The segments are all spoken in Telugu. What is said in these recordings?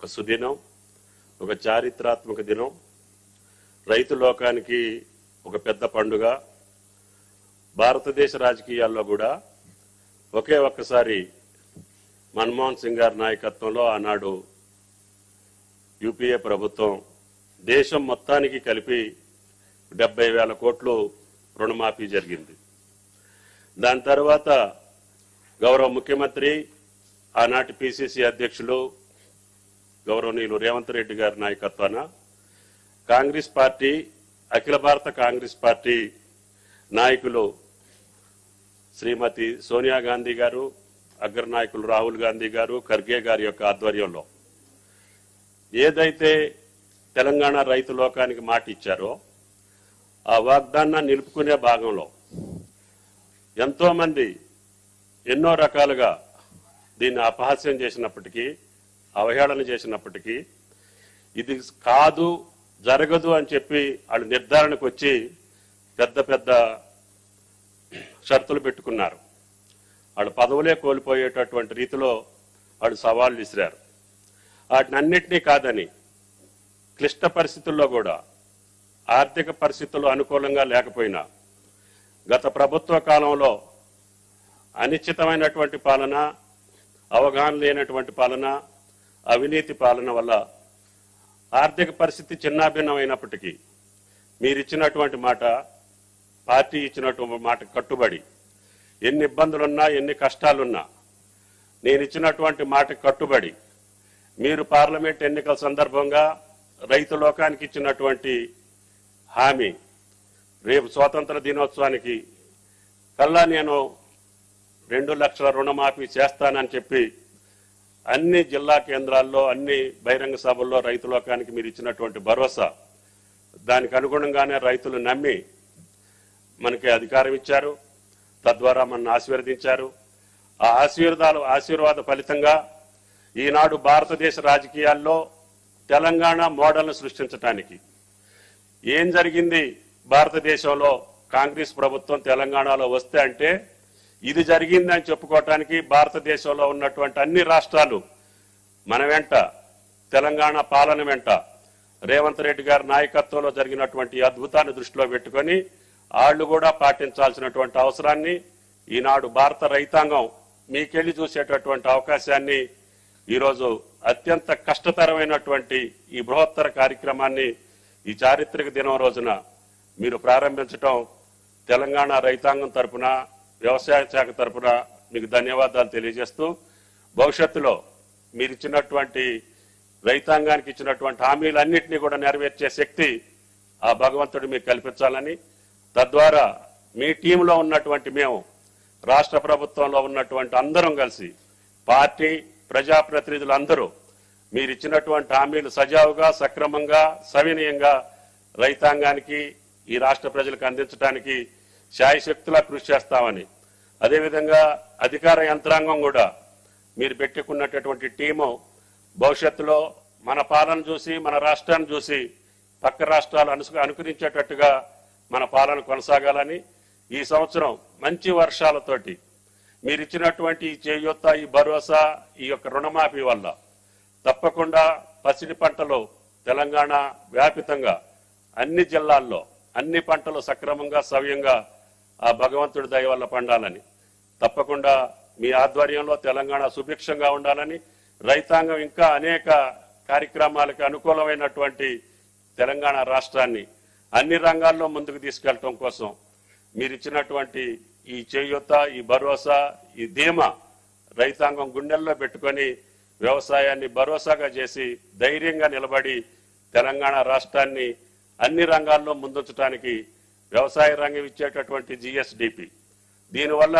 ఒక సుదినం, ఒక చారిత్రాత్మక దినం, రైతు లోకానికి ఒక పెద్ద పండుగ. భారతదేశ రాజకీయాల్లో కూడా ఒకే ఒక్కసారి మన్మోహన్ సింగ్ గారి నాయకత్వంలో ఆనాడు యూపీఏ ప్రభుత్వం దేశం మొత్తానికి కలిపి 70,000 కోట్లు రుణమాఫీ జరిగింది. దాని తర్వాత గౌరవ ముఖ్యమంత్రి, ఆనాటి పిసిసి అధ్యక్షులు గౌరవనీయులు రేవంత్ రెడ్డి గారి నాయకత్వాన కాంగ్రెస్ పార్టీ, అఖిల భారత కాంగ్రెస్ పార్టీ నాయకులు శ్రీమతి సోనియా గాంధీ గారు, అగ్రనాయకులు రాహుల్ గాంధీ గారు, ఖర్గే గారి యొక్క ఆధ్వర్యంలో ఏదైతే తెలంగాణ రైతు లోకానికి మాట ఇచ్చారో ఆ వాగ్దానాన్ని నిలుపుకునే భాగంలో ఎంతో మంది ఎన్నో రకాలుగా దీన్ని అపహాస్యం చేసినప్పటికీ, అవహేళన చేసినప్పటికీ, ఇది కాదు, జరగదు అని చెప్పి వాళ్ళు నిర్ధారణకు వచ్చి పెద్ద పెద్ద షరతులు పెట్టుకున్నారు. వాళ్ళు పదవులే కోల్పోయేటటువంటి రీతిలో వాళ్ళు సవాళ్లు విసిరారు. వాటిని అన్నింటినీ కాదని క్లిష్ట పరిస్థితుల్లో కూడా, ఆర్థిక పరిస్థితులు అనుకూలంగా లేకపోయినా, గత ప్రభుత్వ కాలంలో అనిశ్చితమైనటువంటి పాలన, అవగాహన లేనటువంటి పాలన, అవినీతి పాలన వల్ల ఆర్థిక పరిస్థితి చిన్నాభిన్నమైనప్పటికీ మీరిచ్చినటువంటి మాట, పార్టీ ఇచ్చినటువంటి మాట కట్టుబడి, ఎన్ని ఇబ్బందులున్నా, ఎన్ని కష్టాలున్నా నేను ఇచ్చినటువంటి మాట కట్టుబడి మీరు పార్లమెంట్ ఎన్నికల సందర్భంగా రైతు లోకానికి ఇచ్చినటువంటి హామీ, రేపు స్వాతంత్ర దినోత్సవానికి కల్లా నేను 2 లక్షల రుణమాఫీ చేస్తానని చెప్పి అన్ని జిల్లా కేంద్రాల్లో, అన్ని బహిరంగ సభల్లో రైతు లోకానికి మీరు ఇచ్చినటువంటి భరోసా, దానికి అనుగుణంగానే రైతులు నమ్మి మనకి అధికారం ఇచ్చారు, తద్వారా మనల్ని ఆశీర్వదించారు. ఆ ఆశీర్వాద ఫలితంగా ఈనాడు భారతదేశ రాజకీయాల్లో తెలంగాణ మోడల్ను సృష్టించడానికి ఏం జరిగింది, భారతదేశంలో కాంగ్రెస్ ప్రభుత్వం తెలంగాణలో వస్తే అంటే ఇది జరిగిందని చెప్పుకోవటానికి భారతదేశంలో ఉన్నటువంటి అన్ని రాష్ట్రాలు మన వెంట, తెలంగాణ పాలన వెంట రేవంత్ రెడ్డి గారి నాయకత్వంలో జరిగినటువంటి అద్భుతాన్ని దృష్టిలో పెట్టుకొని వాళ్ళు కూడా పాటించాల్సినటువంటి అవసరాన్ని ఈనాడు భారత రైతాంగం మీకెళ్లి చూసేటటువంటి అవకాశాన్ని ఈరోజు అత్యంత కష్టతరమైనటువంటి ఈ బృహత్తర కార్యక్రమాన్ని ఈ చారిత్రక దినం రోజున మీరు ప్రారంభించడం తెలంగాణ రైతాంగం తరపున, వ్యవసాయ శాఖ తరపున మీకు ధన్యవాదాలు తెలియజేస్తూ, భవిష్యత్తులో మీరు ఇచ్చినటువంటి రైతాంగానికి ఇచ్చినటువంటి హామీలన్నింటినీ కూడా నెరవేర్చే శక్తి ఆ భగవంతుడు మీకు కల్పించాలని, తద్వారా మీ టీంలో ఉన్నటువంటి మేము, రాష్ట్ర ప్రభుత్వంలో ఉన్నటువంటి అందరం కలిసి, పార్టీ ప్రజాప్రతినిధులు అందరూ మీరు ఇచ్చినటువంటి హామీలు సజావుగా, సక్రమంగా, సవినయంగా రైతాంగానికి, ఈ రాష్ట్ర ప్రజలకు అందించడానికి శాయశక్తులా కృషి చేస్తామని, అదేవిధంగా అధికార యంత్రాంగం కూడా మీరు పెట్టుకున్నటువంటి టీము భవిష్యత్తులో మన పాలన చూసి, మన రాష్ట్రాన్ని చూసి పక్క రాష్ట్రాలు అనుకరించేటట్టుగా మన పాలన కొనసాగాలని, ఈ సంవత్సరం మంచి వర్షాలతోటి మీరు ఇచ్చినటువంటి ఈ చేయూత, ఈ భరోసా, ఈ యొక్క రుణమాఫీ వల్ల తప్పకుండా పసిడి పంటలు తెలంగాణ వ్యాపితంగా అన్ని జిల్లాల్లో అన్ని పంటలు సక్రమంగా, సవ్యంగా ఆ భగవంతుడి దయ వల్ల పండాలని, తప్పకుండా మీ ఆధ్వర్యంలో తెలంగాణ సుభిక్షంగా ఉండాలని, రైతాంగం ఇంకా అనేక కార్యక్రమాలకు అనుకూలమైనటువంటి తెలంగాణ రాష్ట్రాన్ని అన్ని రంగాల్లో ముందుకు తీసుకెళ్లడం కోసం మీరు ఇచ్చినటువంటి ఈ చేయూత, ఈ భరోసా, ఈ ధీమా రైతాంగం గుండెల్లో పెట్టుకొని వ్యవసాయాన్ని భరోసాగా చేసి ధైర్యంగా నిలబడి తెలంగాణ రాష్ట్రాన్ని అన్ని రంగాల్లో ముందుంచడానికి వ్యవసాయ రంగం ఇచ్చేటటువంటి జిఎస్డిపి, దీనివల్ల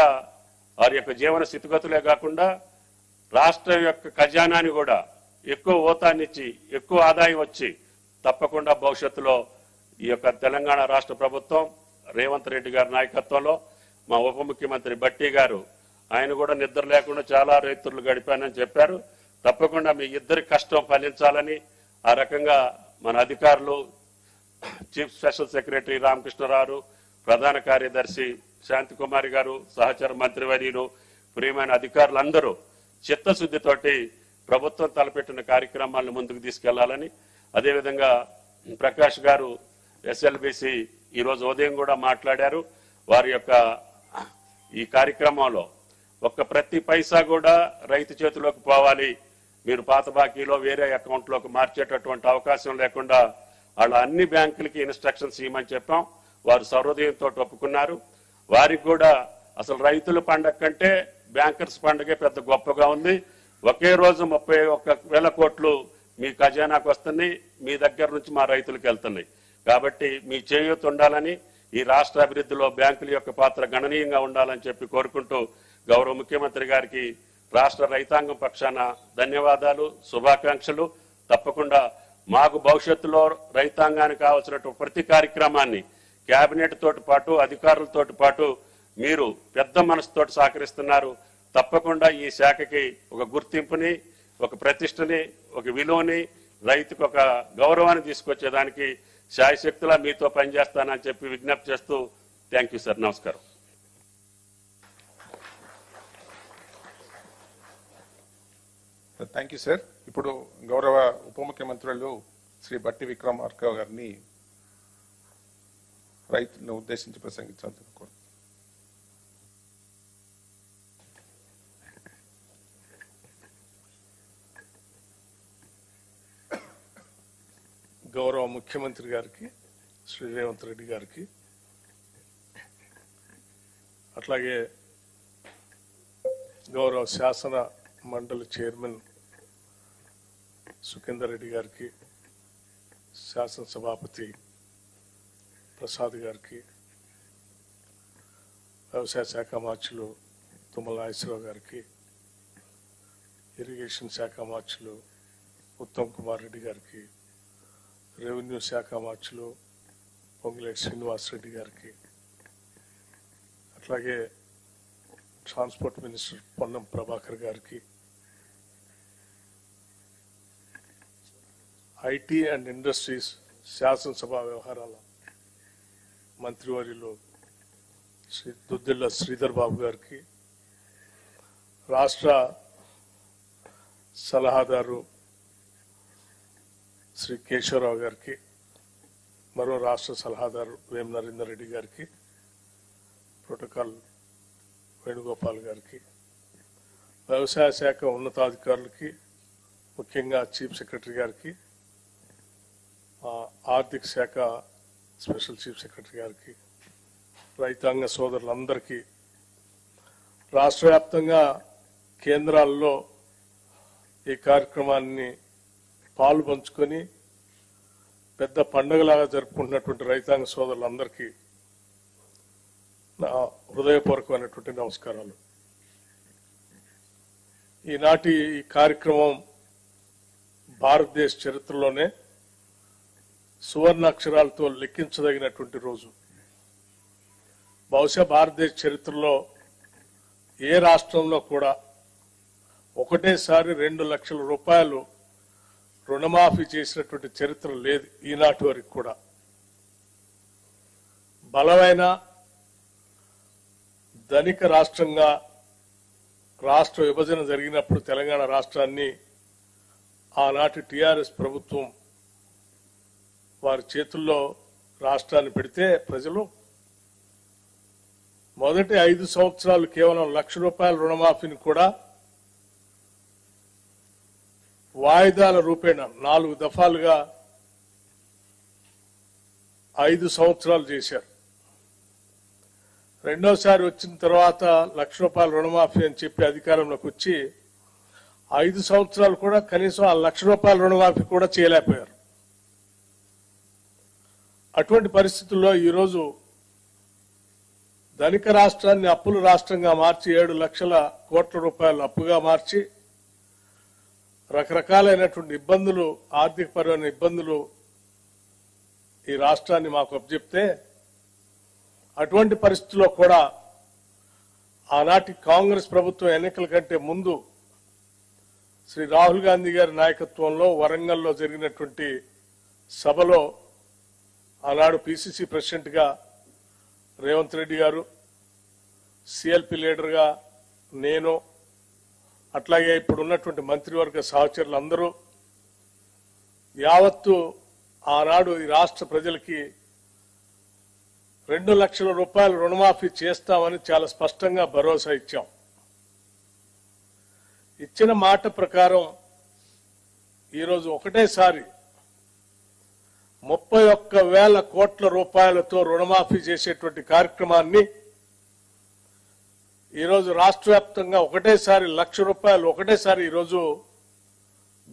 వారి యొక్క జీవన స్థితిగతులే కాకుండా రాష్ట్రం యొక్క ఖజానాని కూడా ఎక్కువ ఓతాన్నిచ్చి, ఎక్కువ ఆదాయం వచ్చి తప్పకుండా భవిష్యత్తులో ఈ యొక్క తెలంగాణ రాష్ట్ర ప్రభుత్వం రేవంత్ రెడ్డి గారి నాయకత్వంలో, మా ఉప ముఖ్యమంత్రి బట్టి గారు, ఆయన కూడా నిద్ర లేకుండా చాలా రైతులు గడిపానని చెప్పారు. తప్పకుండా మీ ఇద్దరి కష్టం ఫలించాలని, ఆ రకంగా మన అధికారులు, చీఫ్ స్పెషల్ సెక్రటరీ రామకృష్ణరావు, ప్రధాన కార్యదర్శి శాంతికుమారి గారు, సహచర మంత్రివర్యులు, ప్రియమైన అధికారులందరూ చిత్తశుద్ధితోటి ప్రభుత్వం తలపెట్టిన కార్యక్రమాలను ముందుకు తీసుకెళ్లాలని, అదేవిధంగా ప్రకాష్ గారు ఎస్ఎల్బిసి ఈరోజు ఉదయం కూడా మాట్లాడారు. వారి యొక్క ఈ కార్యక్రమంలో ప్రతి పైసా కూడా రైతు చేతిలోకి పోవాలి, మీరు పాత బాకీలో వేరే అకౌంట్లోకి మార్చేటటువంటి అవకాశం లేకుండా వాళ్ళ అన్ని బ్యాంకులకి ఇన్స్ట్రక్షన్స్ ఇవ్వమని చెప్పాం. వారు సహృదయంతో ఒప్పుకున్నారు. వారికి కూడా అసలు రైతుల పండగ కంటే బ్యాంకర్స్ పండుగే పెద్ద గొప్పగా ఉంది. ఒకే రోజు 31,000 కోట్లు మీ ఖజానాకు వస్తున్నాయి, మీ దగ్గర నుంచి మా రైతులకు వెళ్తున్నాయి. కాబట్టి మీ చేయూత ఉండాలని, ఈ రాష్ట్ర అభివృద్ధిలో బ్యాంకుల యొక్క పాత్ర గణనీయంగా ఉండాలని చెప్పి కోరుకుంటూ గౌరవ ముఖ్యమంత్రి గారికి రాష్ట్ర రైతాంగం పక్షాన ధన్యవాదాలు, శుభాకాంక్షలు. తప్పకుండా మాకు భవిష్యత్తులో రైతాంగానికి కావాల్సినటువంటి ప్రతి కార్యక్రమాన్ని కేబినెట్ తోటి పాటు అధికారులతో పాటు మీరు పెద్ద మనసుతోటి సహకరిస్తున్నారు. తప్పకుండా ఈ శాఖకి ఒక గుర్తింపుని, ఒక ప్రతిష్టని, ఒక విలువని, రైతుకు ఒక గౌరవాన్ని తీసుకొచ్చేదానికి శాయశక్తులా మీతో పనిచేస్తానని చెప్పి విజ్ఞప్తి చేస్తూ థ్యాంక్ యూ సార్. నమస్కారం. Thank you sir. ఇప్పుడు గౌరవ ఉప ముఖ్యమంత్రులు శ్రీ బట్టి విక్రమార్క గారిని రైతులను ఉద్దేశించి ప్రసంగించాలని కోరు. గౌరవ ముఖ్యమంత్రి గారికి, శ్రీ రేవంత్ రెడ్డి గారికి, అట్లాగే గౌరవ శాసన మండలి చైర్మన్ సుఖేందర్ రెడ్డి గారికి, శాసనసభాపతి ప్రసాద్ గారికి, వ్యవసాయ శాఖ మార్చులు తుమ్మల నాగేశ్వరరావు గారికి, ఇరిగేషన్ శాఖ మార్చులు ఉత్తమ్ కుమార్ రెడ్డి గారికి, రెవెన్యూ శాఖ మార్చులు పొంగులేటి శ్రీనివాసరెడ్డి గారికి, అట్లాగే ట్రాన్స్పోర్ట్ మినిస్టర్ పొన్నం ప్రభాకర్ గారికి, ఐటీ అండ్ ఇండస్ట్రీస్ శాసనసభ వ్యవహారాల మంత్రివర్యులు శ్రీ దుద్దిళ్ల శ్రీధర్ బాబు గారికి, రాష్ట్ర సలహాదారు శ్రీ కేశవరావు గారికి, మరో రాష్ట్ర సలహాదారు వేం నరేందర్ రెడ్డి గారికి, ప్రోటోకాల్ వేణుగోపాల్ గారికి, వ్యవసాయ శాఖ ఉన్నతాధికారులకి, ముఖ్యంగా చీఫ్ సెక్రటరీ గారికి, ఆర్థిక శాఖ స్పెషల్ చీఫ్ సెక్రటరీ గారికి, రైతాంగ సోదరులందరికీ, రాష్ట్ర వ్యాప్తంగా కేంద్రాల్లో ఈ కార్యక్రమాన్ని పాలు పంచుకొని పెద్ద పండుగలాగా జరుపుకుంటున్నటువంటి రైతాంగ సోదరులందరికీ నా హృదయపూర్వకమైనటువంటి నమస్కారాలు. ఈనాటి ఈ కార్యక్రమం భారతదేశ చరిత్రలోనే సువర్ణాక్షరాలతో లెక్కించదగినటువంటి రోజు. బహుశా భారతదేశ చరిత్రలో ఏ రాష్ట్రంలో కూడా ఒకటేసారి 2 లక్షల రూపాయలు రుణమాఫీ చేసినటువంటి చరిత్ర లేదు ఈనాటి వరకు కూడా. బలమైన ధనిక రాష్ట్రంగా రాష్ట్ర విభజన జరిగినప్పుడు తెలంగాణ రాష్ట్రాన్ని ఆనాటి టిఆర్ఎస్ ప్రభుత్వం వారి చేతుల్లో రాష్ట్రాన్ని పెడితే ప్రజలు మొదటి 5 సంవత్సరాలు కేవలం 1 లక్ష రూపాయల రుణమాఫీని కూడా వాయిదాల రూపేణ 4 దఫాలుగా 5 సంవత్సరాలు చేశారు. రెండోసారి వచ్చిన తర్వాత 1 లక్ష రూపాయల రుణమాఫీ అని చెప్పి అధికారంలోకి వచ్చి 5 సంవత్సరాలు కూడా కనీసం ఆ 1 లక్ష రూపాయల రుణమాఫీ కూడా చేయలేకపోయారు. అటువంటి పరిస్థితుల్లో ఈరోజు ధనిక రాష్ట్రాన్ని అప్పుల రాష్ట్రంగా మార్చి 7 లక్షల కోట్ల రూపాయలు అప్పుగా మార్చి రకరకాలైనటువంటి ఇబ్బందులు, ఆర్థికపరమైన ఇబ్బందులు ఈ రాష్ట్రాన్ని మాకు అప్పచెప్తే అటువంటి పరిస్థితుల్లో కూడా ఆనాటి కాంగ్రెస్ ప్రభుత్వం ఎన్నికల కంటే ముందు శ్రీ రాహుల్ గాంధీ గారి నాయకత్వంలో వరంగల్లో జరిగినటువంటి సభలో ఆనాడు పిసిసి ప్రెసిడెంట్ గా రేవంత్ రెడ్డి గారు, సిఎల్పి లీడర్ గా నేను, అట్లాగే ఇప్పుడు ఉన్నటువంటి మంత్రివర్గ సహచరులు అందరూ యావత్తు ఆనాడు ఈ రాష్ట్ర ప్రజలకి 2 లక్షల రూపాయలు రుణమాఫీ చేస్తామని చాలా స్పష్టంగా భరోసా ఇచ్చాం. ఇచ్చిన మాట ప్రకారం ఈరోజు ఒకటేసారి 31,000 కోట్ల రూపాయలతో రుణమాఫీ చేసేటువంటి కార్యక్రమాన్ని ఈరోజు రాష్ట్ర వ్యాప్తంగా ఒకటేసారి 1,00,000 రూపాయలు ఒకటేసారి ఈరోజు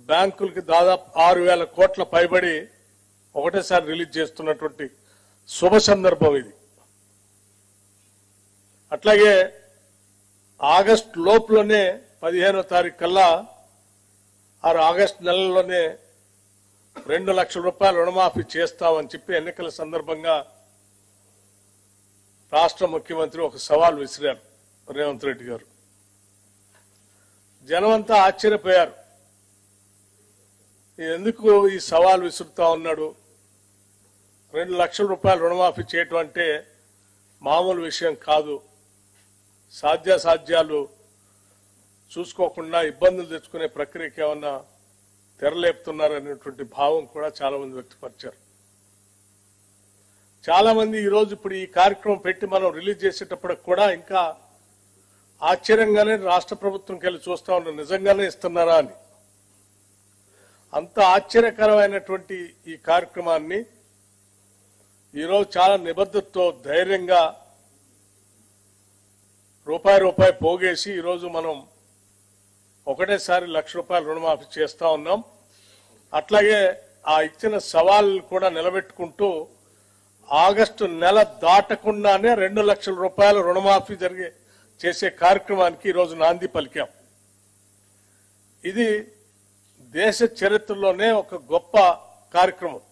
బ్యాంకులకి దాదాపు 6,000 కోట్ల పైబడి ఒకటేసారి రిలీజ్ చేస్తున్నటువంటి శుభ సందర్భం ఇది. అట్లాగే ఆగస్టు లోపులోనే 15వ తారీఖు కల్లా ఆగస్టు నెలలోనే 2 లక్షల రూపాయలు రుణమాఫీ చేస్తామని చెప్పి ఎన్నికల సందర్భంగా రాష్ట్ర ముఖ్యమంత్రి ఒక సవాల్ విసిరారు రేవంత్ రెడ్డి గారు. జనమంతా ఆశ్చర్యపోయారు. ఎందుకు ఈ సవాల్ విసురుతా ఉన్నాడు? 2 లక్షల రూపాయలు రుణమాఫీ చేయటం అంటే మామూలు విషయం కాదు. సాధ్యాసాధ్యాలు చూసుకోకుండా ఇబ్బందులు తెచ్చుకునే ప్రక్రియకి ఏమన్నా తెరలేపుతున్నారనేటువంటి భావం కూడా చాలా మంది వ్యక్తపరిచారు. చాలా మంది ఈరోజు ఇప్పుడు ఈ కార్యక్రమం పెట్టి మనం రిలీజ్ చేసేటప్పటికి కూడా ఇంకా ఆశ్చర్యంగానే రాష్ట్ర ప్రభుత్వంకి వెళ్ళి చూస్తా ఉన్నారు, నిజంగానే ఇస్తున్నారా అని. అంత ఆశ్చర్యకరమైనటువంటి ఈ కార్యక్రమాన్ని ఈరోజు చాలా నిబద్ధతతో ధైర్యంగా రూపాయి పోగేసి ఈరోజు మనం ఒకటేసారి 1,00,000 రూపాయలు రుణమాఫీ చేస్తా ఉన్నాం. అట్లాగే ఆ ఇచ్చిన సవాల్ కూడా నిలబెట్టుకుంటూ ఆగస్టు నెల దాటకుండానే 2 లక్షల రూపాయలు రుణమాఫీ చేసే కార్యక్రమానికి ఈరోజు నాంది పలికాం. ఇది దేశ చరిత్రలోనే ఒక గొప్ప కార్యక్రమం.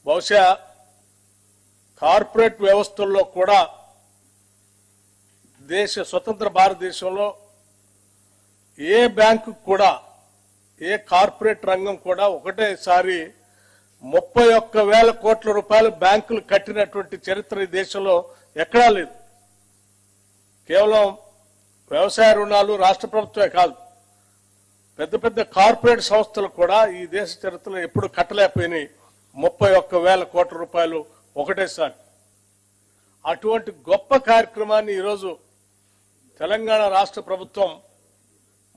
బహుశా కార్పొరేట్ వ్యవస్థల్లో కూడా స్వతంత్ర భారతదేశంలో ఏ బ్యాంకు కూడా ఏ కార్పొరేట్ రంగం కూడా ఒకటేసారి 31,000 కోట్ల రూపాయలు బ్యాంకులు కట్టినటువంటి చరిత్ర ఈ దేశంలో ఎక్కడా లేదు. కేవలం వ్యవసాయ రుణాలు రాష్ట్ర ప్రభుత్వమే కాదు, పెద్ద పెద్ద కార్పొరేట్ సంస్థలు కూడా ఈ దేశ చరిత్రలో ఎప్పుడు కట్టలేకపోయినాయి 31,000 కోట్ల రూపాయలు ఒకటేసారి. అటువంటి గొప్ప కార్యక్రమాన్ని ఈరోజు తెలంగాణ రాష్ట్ర ప్రభుత్వం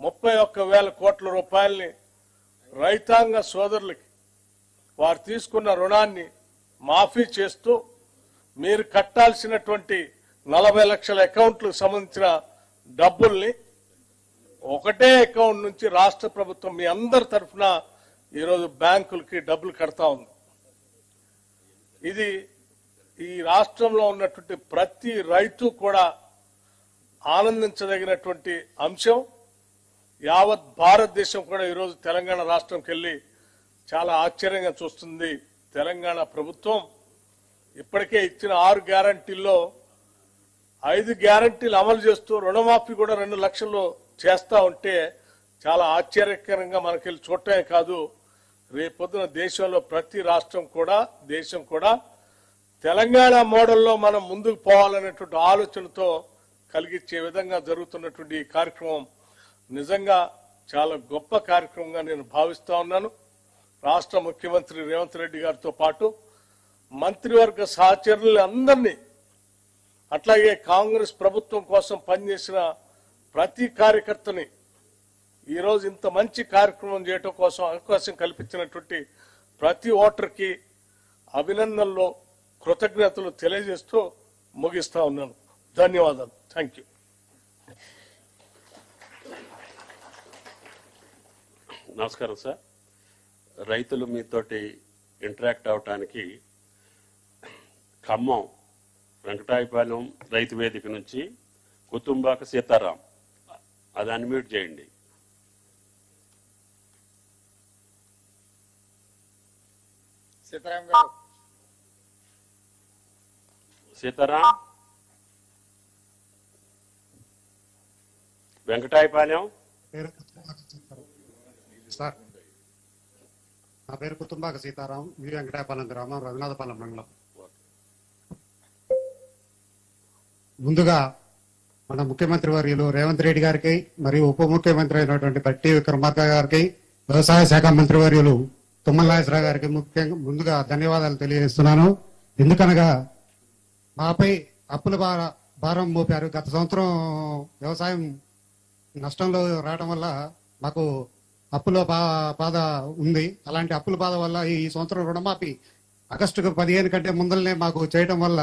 31,000 కోట్ల రూపాయల్ని రైతాంగ సోదరులకి వారు తీసుకున్న రుణాన్ని మాఫీ చేస్తూ మీరు కట్టాల్సినటువంటి 40 లక్షల అకౌంట్లకు సంబంధించిన డబ్బుల్ని ఒకటే అకౌంట్ నుంచి రాష్ట్ర ప్రభుత్వం మీ అందరి తరఫున ఈరోజు బ్యాంకులకి డబ్బులు కడతా ఉంది. ఇది ఈ రాష్ట్రంలో ఉన్నటువంటి ప్రతి రైతు కూడా ఆనందించదగినటువంటి అంశం. యావత్ భారతదేశం కూడా ఈరోజు తెలంగాణ రాష్ట్రంకి వెళ్ళి చాలా ఆశ్చర్యంగా చూస్తుంది. తెలంగాణ ప్రభుత్వం ఇప్పటికే ఇచ్చిన 6 గ్యారంటీల్లో 5 గ్యారంటీలు అమలు చేస్తూ రుణమాఫీ కూడా 2 లక్షలు చేస్తా ఉంటే చాలా ఆశ్చర్యకరంగా మనకెళ్ళి చూడటమే కాదు, రేపొద్దున దేశంలో ప్రతి రాష్ట్రం కూడా దేశం కూడా తెలంగాణ మోడల్లో మనం ముందుకు పోవాలనేటువంటి ఆలోచనతో కలిగించే విధంగా జరుగుతున్నటువంటి ఈ కార్యక్రమం నిజంగా చాలా గొప్ప కార్యక్రమంగా నేను భావిస్తా ఉన్నాను. రాష్ట్ర ముఖ్యమంత్రి రేవంత్ రెడ్డి గారితో పాటు మంత్రివర్గ సహచరులు అందరినీ, అట్లాగే కాంగ్రెస్ ప్రభుత్వం కోసం పనిచేసిన ప్రతి కార్యకర్తని ఈరోజు ఇంత మంచి కార్యక్రమం చేయడం కోసం అవకాశం కల్పించినటువంటి ప్రతి ఓటర్కి అభినందనలు, కృతజ్ఞతలు తెలియజేస్తూ ముగిస్తా ఉన్నాను. ధన్యవాదాలు. Thank you. నమస్కారం సార్. రైతులు మీతోటి ఇంటరాక్ట్ అవటానికి ఖమ్మం వెంకటాయపాలెం రైతు వేదిక నుంచి కుతుంబాక సీతారాం, అది అన్మ్యూట్ చేయండి. సీతారాం, వెంకటాయపాలెం. సార్, నా పేరు కుతుంబాక సీతారాం, మీ వెంకటాయపాలెం గ్రామం, రఘునాథపాలెం మండలం. ముందుగా మన ముఖ్యమంత్రి వర్యులు రేవంత్ రెడ్డి గారికి మరియు ఉప ముఖ్యమంత్రి అయినటువంటి బట్టి విక్రమార్క గారికి, వ్యవసాయ శాఖ మంత్రి వర్యులు తుమ్మల నాగేశ్వరరావు గారికి ముందుగా ధన్యవాదాలు తెలియజేస్తున్నాను. ఎందుకనగా మాపై అప్పుల భారం మోపారు. గత సంవత్సరం వ్యవసాయం నష్టంలో రావడం వల్ల మాకు అప్పుల బాధ ఉంది. అలాంటి అప్పుల బాధ వల్ల ఈ సంవత్సరం రుణమాఫీ ఆగస్టు 15 కంటే ముందరనే మాకు చేయడం వల్ల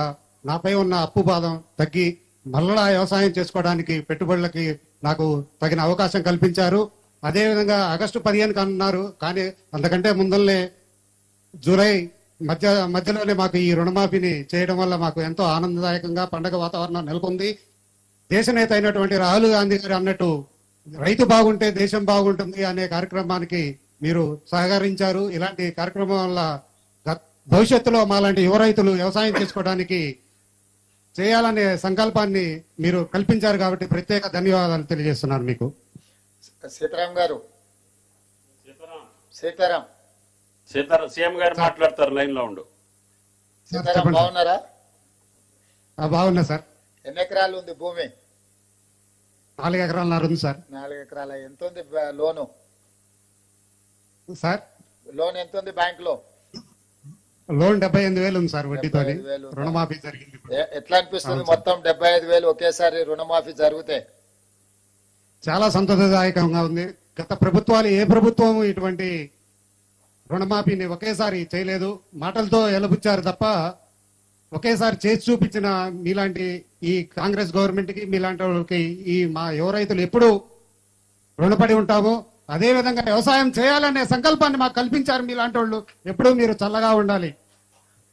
నాపై ఉన్న అప్పు బాధ తగ్గి మళ్ళా వ్యవసాయం చేసుకోవడానికి పెట్టుబడులకి నాకు తగిన అవకాశం కల్పించారు. అదేవిధంగా ఆగస్టు 15 అన్నారు, కానీ అంతకంటే ముందరనే జూలై మధ్యలోనే మాకు ఈ రుణమాఫీని చేయడం వల్ల మాకు ఎంతో ఆనందదాయకంగా పండగ వాతావరణం నెలకొంది. దేశ నేత అయినటువంటి రాహుల్ గాంధీ గారు అన్నట్టు రైతు బాగుంటే దేశం బాగుంటుంది అనే కార్యక్రమానికి మీరు సహకరించారు. ఇలాంటి కార్యక్రమం వల్ల భవిష్యత్తులో మాలాంటి యువ రైతులు వ్యవసాయం చేసుకోవడానికి చేయాలనే సంకల్పాన్ని మీరు కల్పించారు కాబట్టి ప్రత్యేక ధన్యవాదాలు తెలియజేస్తున్నాను మీకు. సీతారాం గారు, సీఎం గారు మాట్లాడతారు, లైన్ లో ఉండు. సీతారాం బాగున్నారా? బాగున్నా సార్. ఎన్ని ఎకరాలు ఉంది భూమి? 4 ఎకరాలన్నర ఉంది సార్. 4 ఎకరాల. ఎంత ఉంది లోను సార్? లోన్ ఎంత ఉంది బ్యాంక్ లో? లోన్ 75,000 ఉంది సార్ వడ్డీతో. 75,000 రుణమాఫీ జరిగింది. ఎట్లా అనిపిస్తుంది మొత్తం 75,000 ఒకేసారి రుణమాఫీ జరిగితే? చాలా సంతోషదాయకంగా ఉంది. గత ప్రభుత్వాలు ఏ ప్రభుత్వం ఇటువంటి రుణమాఫీని ఒకేసారి చేయలేదు. మాటలతో ఎలబుచ్చారు తప్ప ఒకేసారి చేసి చూపించిన మీలాంటి ఈ కాంగ్రెస్ గవర్నమెంట్ కి, మీలాంటి వాళ్ళకి ఈ మా యువ రైతులు ఎప్పుడు రుణపడి ఉంటాము. అదే విధంగా వ్యవసాయం చేయాలనే సంకల్పాన్ని మాకు కల్పించారు మీలాంటి వాళ్ళు. ఎప్పుడూ మీరు చల్లగా ఉండాలి.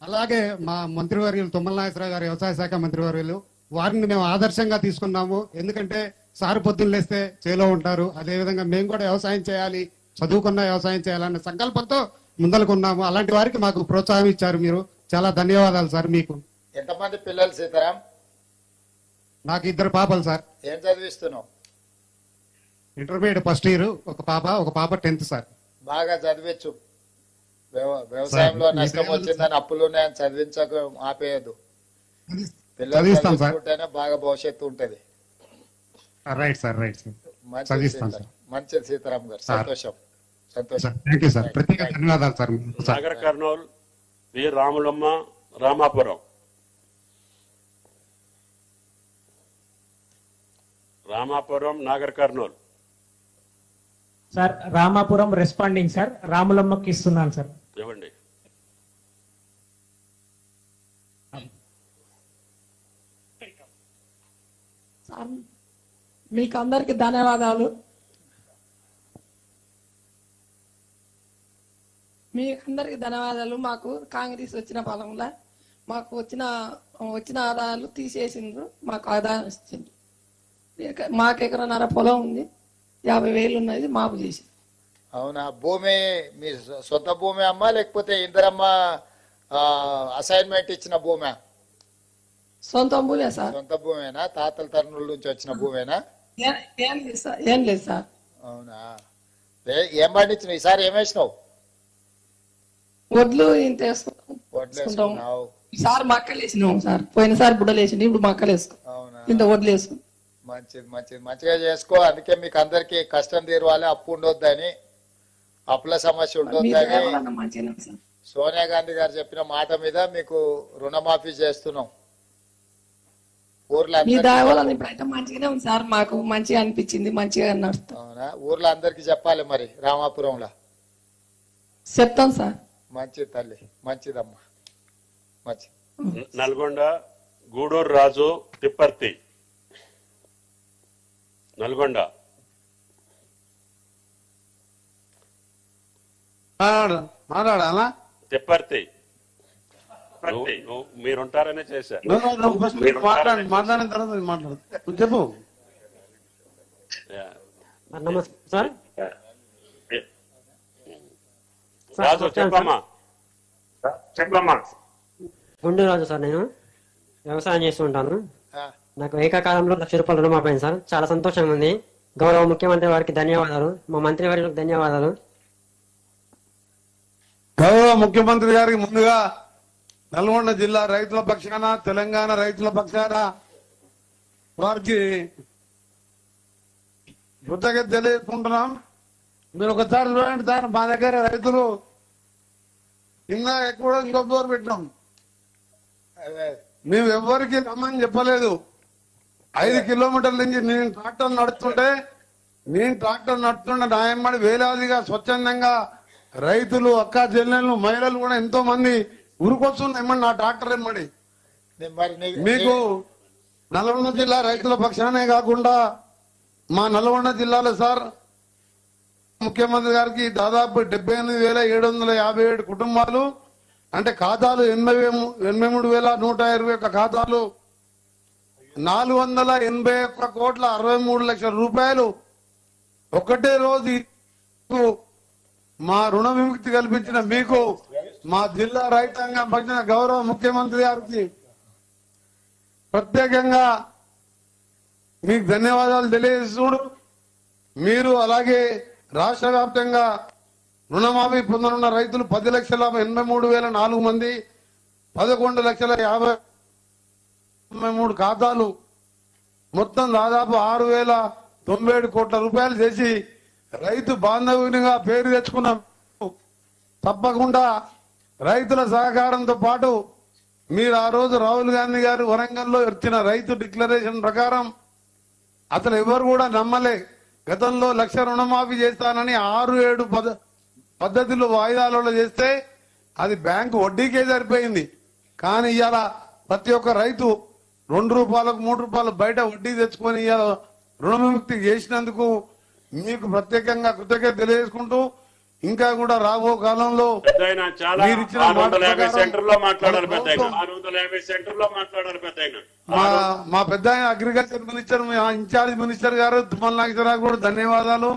అలాగే మా మంత్రివర్యులు తుమ్మల నాగేశ్వరరావు గారు, వ్యవసాయ శాఖ మంత్రివర్యులు, వారిని మేము ఆదర్శంగా తీసుకున్నాము. ఎందుకంటే సారు పొద్దున్న లేస్తే చేలో ఉంటారు. అదే విధంగా మేము కూడా వ్యవసాయం చేయాలి, చదువుకున్న వ్యవసాయం చేయాలనే సంకల్పంతో ముందలుకున్నాము. అలాంటి వారికి మాకు ప్రోత్సాహం ఇచ్చారు మీరు. చాలా ధన్యవాదాలు సార్ మీకు. ఎంతమంది పిల్లలు సీతారాం? నాకు 2 పాపలు సార్. ఏం చదివిస్తున్నావు? ఇంటర్మీడియట్ ఫస్ట్ ఇయర్, ఒక పాప 10th సార్. బాగా చదివించు. వ్యవసాయంలో నష్టం వచ్చిందని అప్పులు ఉన్నాయని చదివించక ఆపేయద్దు. పిల్లలు చదివిస్తాం సార్. చదువుకుంటేనే బాగా భవిష్యత్తు ఉంటది. Right sir, right sir. మంచిది మంచిది సీతారాం గారు. సంతోషం సంతోషం. Thank you sir. ప్రత్యేక ధన్యవాదాలు sir. Nagar Kurnool, V Ramulamma, Ramapuram. Nagar Kurnool. Sir Ramapuram responding sir. రాములమ్మకి ఇస్తున్నాను సార్. ఇవ్వండి. సార్ మీకు అందరికి ధన్యవాదాలు. మాకు కాంగ్రెస్ వచ్చిన ఫలంలో మాకు వచ్చిన ఆదాయాలు తీసేసిండ్రు. మాకు ఆదాయం ఇచ్చిండ్రు. మాకు 1.5 ఎకరం పొలం ఉంది, 50,000 ఉన్నది మాపు చేసి. అవునా? భూమి మీ సొంత భూమి అమ్మా లేకపోతే ఇందరమ్మ అసైన్మెంట్ ఇచ్చిన భూమా? సొంత భూమే సార్. సొంత భూమేనా? తాతల తరుణుల నుంచి వచ్చిన భూమేనా? ఏం లేదు సార్. అవునా? ఏం పండించినావు ఈసారి? ఏం వేసినావు? వడ్లు ఇంత వేసుకుంటాం. ఈసారి మక్కలు వేసినాం సార్. పోయినసారి బుడ్డలు వేసింది, ఇప్పుడు మక్కలు వేసుకున్నాం. అవునా? ఇంత వడ్లు వేసుకున్నాం. మంచిది మంచిది. మంచిగా చేసుకో. అందుకే మీకు అందరికి కష్టం తీరవాలి, అప్పు ఉండొద్దని, అప్పుల సమస్య ఉండొద్దని సోనియా గాంధీ గారు చెప్పిన మాట మీద మీకు రుణమాఫీ చేస్తున్నాం. ఊర్లో మంచిగానే ఉంది సార్. మాకు మంచిగా అనిపించింది, మంచిగా నడుస్తాం. అవునా? ఊర్లో అందరికి చెప్పాలి మరి. రామాపురంలో చెప్తాం సార్. మంచిది తల్లి, మంచిదమ్మా, మంచిది. నల్గొండ, గూడూరు రాజు, తిప్పర్తి. నల్గొండ. మాట్లాడాలా? తిప్పర్తి. మీరుంటారనే చేశా. మాట్లాడిన తర్వాత మాట్లాడు. చెప్పు. నమస్తే సార్. రాజు చెప్పమ్మా. గుండూరు రాజు సార్. నేను వ్యవసాయం చేస్తూ ఉంటాను. నాకు ఏకకాలంలో 1,00,000 రూపాయలు రుణమాఫీ అయింది సార్. చాలా సంతోషంగా ఉంది. గౌరవ ముఖ్యమంత్రి వారికి ధన్యవాదాలు, మా మంత్రి వారికి ధన్యవాదాలు. గౌరవ ముఖ్యమంత్రి గారికి ముందుగా నల్గొండ జిల్లా రైతుల పక్షాన, తెలంగాణ రైతుల పక్షాన వారికి కృతజ్ఞత తెలియజేసుకుంటున్నాం. మీరు ఒకసారి చూడండి సార్, మా దగ్గర రైతులు కింద ఎక్కువ ఇంకొక దూరం పెట్టినాం. మేము ఎవ్వరికి రమ్మని చెప్పలేదు. 5 కిలోమీటర్ల నుంచి నేను ట్రాక్టర్ నడుస్తుంటే నాయమ్మడి వేలాదిగా స్వచ్ఛందంగా రైతులు, అక్క చెల్లెళ్ళు, మహిళలు కూడా ఎంతో మంది ఉరుకొస్తున్నాయమ్మడి నా ట్రాక్టర్ ఎమ్మడి. మీకు నల్గొండ జిల్లా రైతుల పక్షానే కాకుండా మా నల్గొండ జిల్లాలో సార్ ముఖ్యమంత్రి గారికి దాదాపు 78,757 కుటుంబాలు, అంటే ఖాతాలు 83,121 ఖాతాలు, 481,63,00,000 రూపాయలు ఒకటే రోజు మా రుణ విముక్తి కల్పించిన మీకు, మా జిల్లా రైతాంగం పట్టిన గౌరవ ముఖ్యమంత్రి గారికి ప్రత్యేకంగా మీకు ధన్యవాదాలు తెలియజేస్తుడు. మీరు అలాగే రాష్ట్ర వ్యాప్తంగా రుణమాఫీ పొందనున్న రైతులు 10,83,004 మంది, 11,50,53 ఖాతాలు, మొత్తం దాదాపు 6,097 కోట్ల రూపాయలు చేసి రైతు బాంధవునిగా పేరు తెచ్చుకున్నాం. తప్పకుండా రైతుల సహకారంతో పాటు మీరు ఆ రోజు రాహుల్ గాంధీ గారు వరంగల్లో ఇచ్చిన రైతు డిక్లరేషన్ ప్రకారం అసలు ఎవరు కూడా నమ్మలే. గతంలో 1,00,000 రుణమాఫీ చేస్తానని 6-7 పద్ధతులు వాయిదాలలో చేస్తే అది బ్యాంకు వడ్డీకే సరిపోయింది. కానీ ఇవాళ ప్రతి ఒక్క రైతు 2 రూపాయలకు 3 రూపాయలు బయట వడ్డీ తెచ్చుకొని ఇవాళ రుణ విముక్తి చేసినందుకు మీకు ప్రత్యేకంగా కృతజ్ఞత తెలియజేసుకుంటూ, ఇంకా కూడా రాబో కాలంలో మా పెద్ద అగ్రికల్చర్ మినిస్టర్, ఇన్ఛార్జ్ మినిస్టర్ గారు తుమ్మల నాగేశ్వరరావు కూడా ధన్యవాదాలు.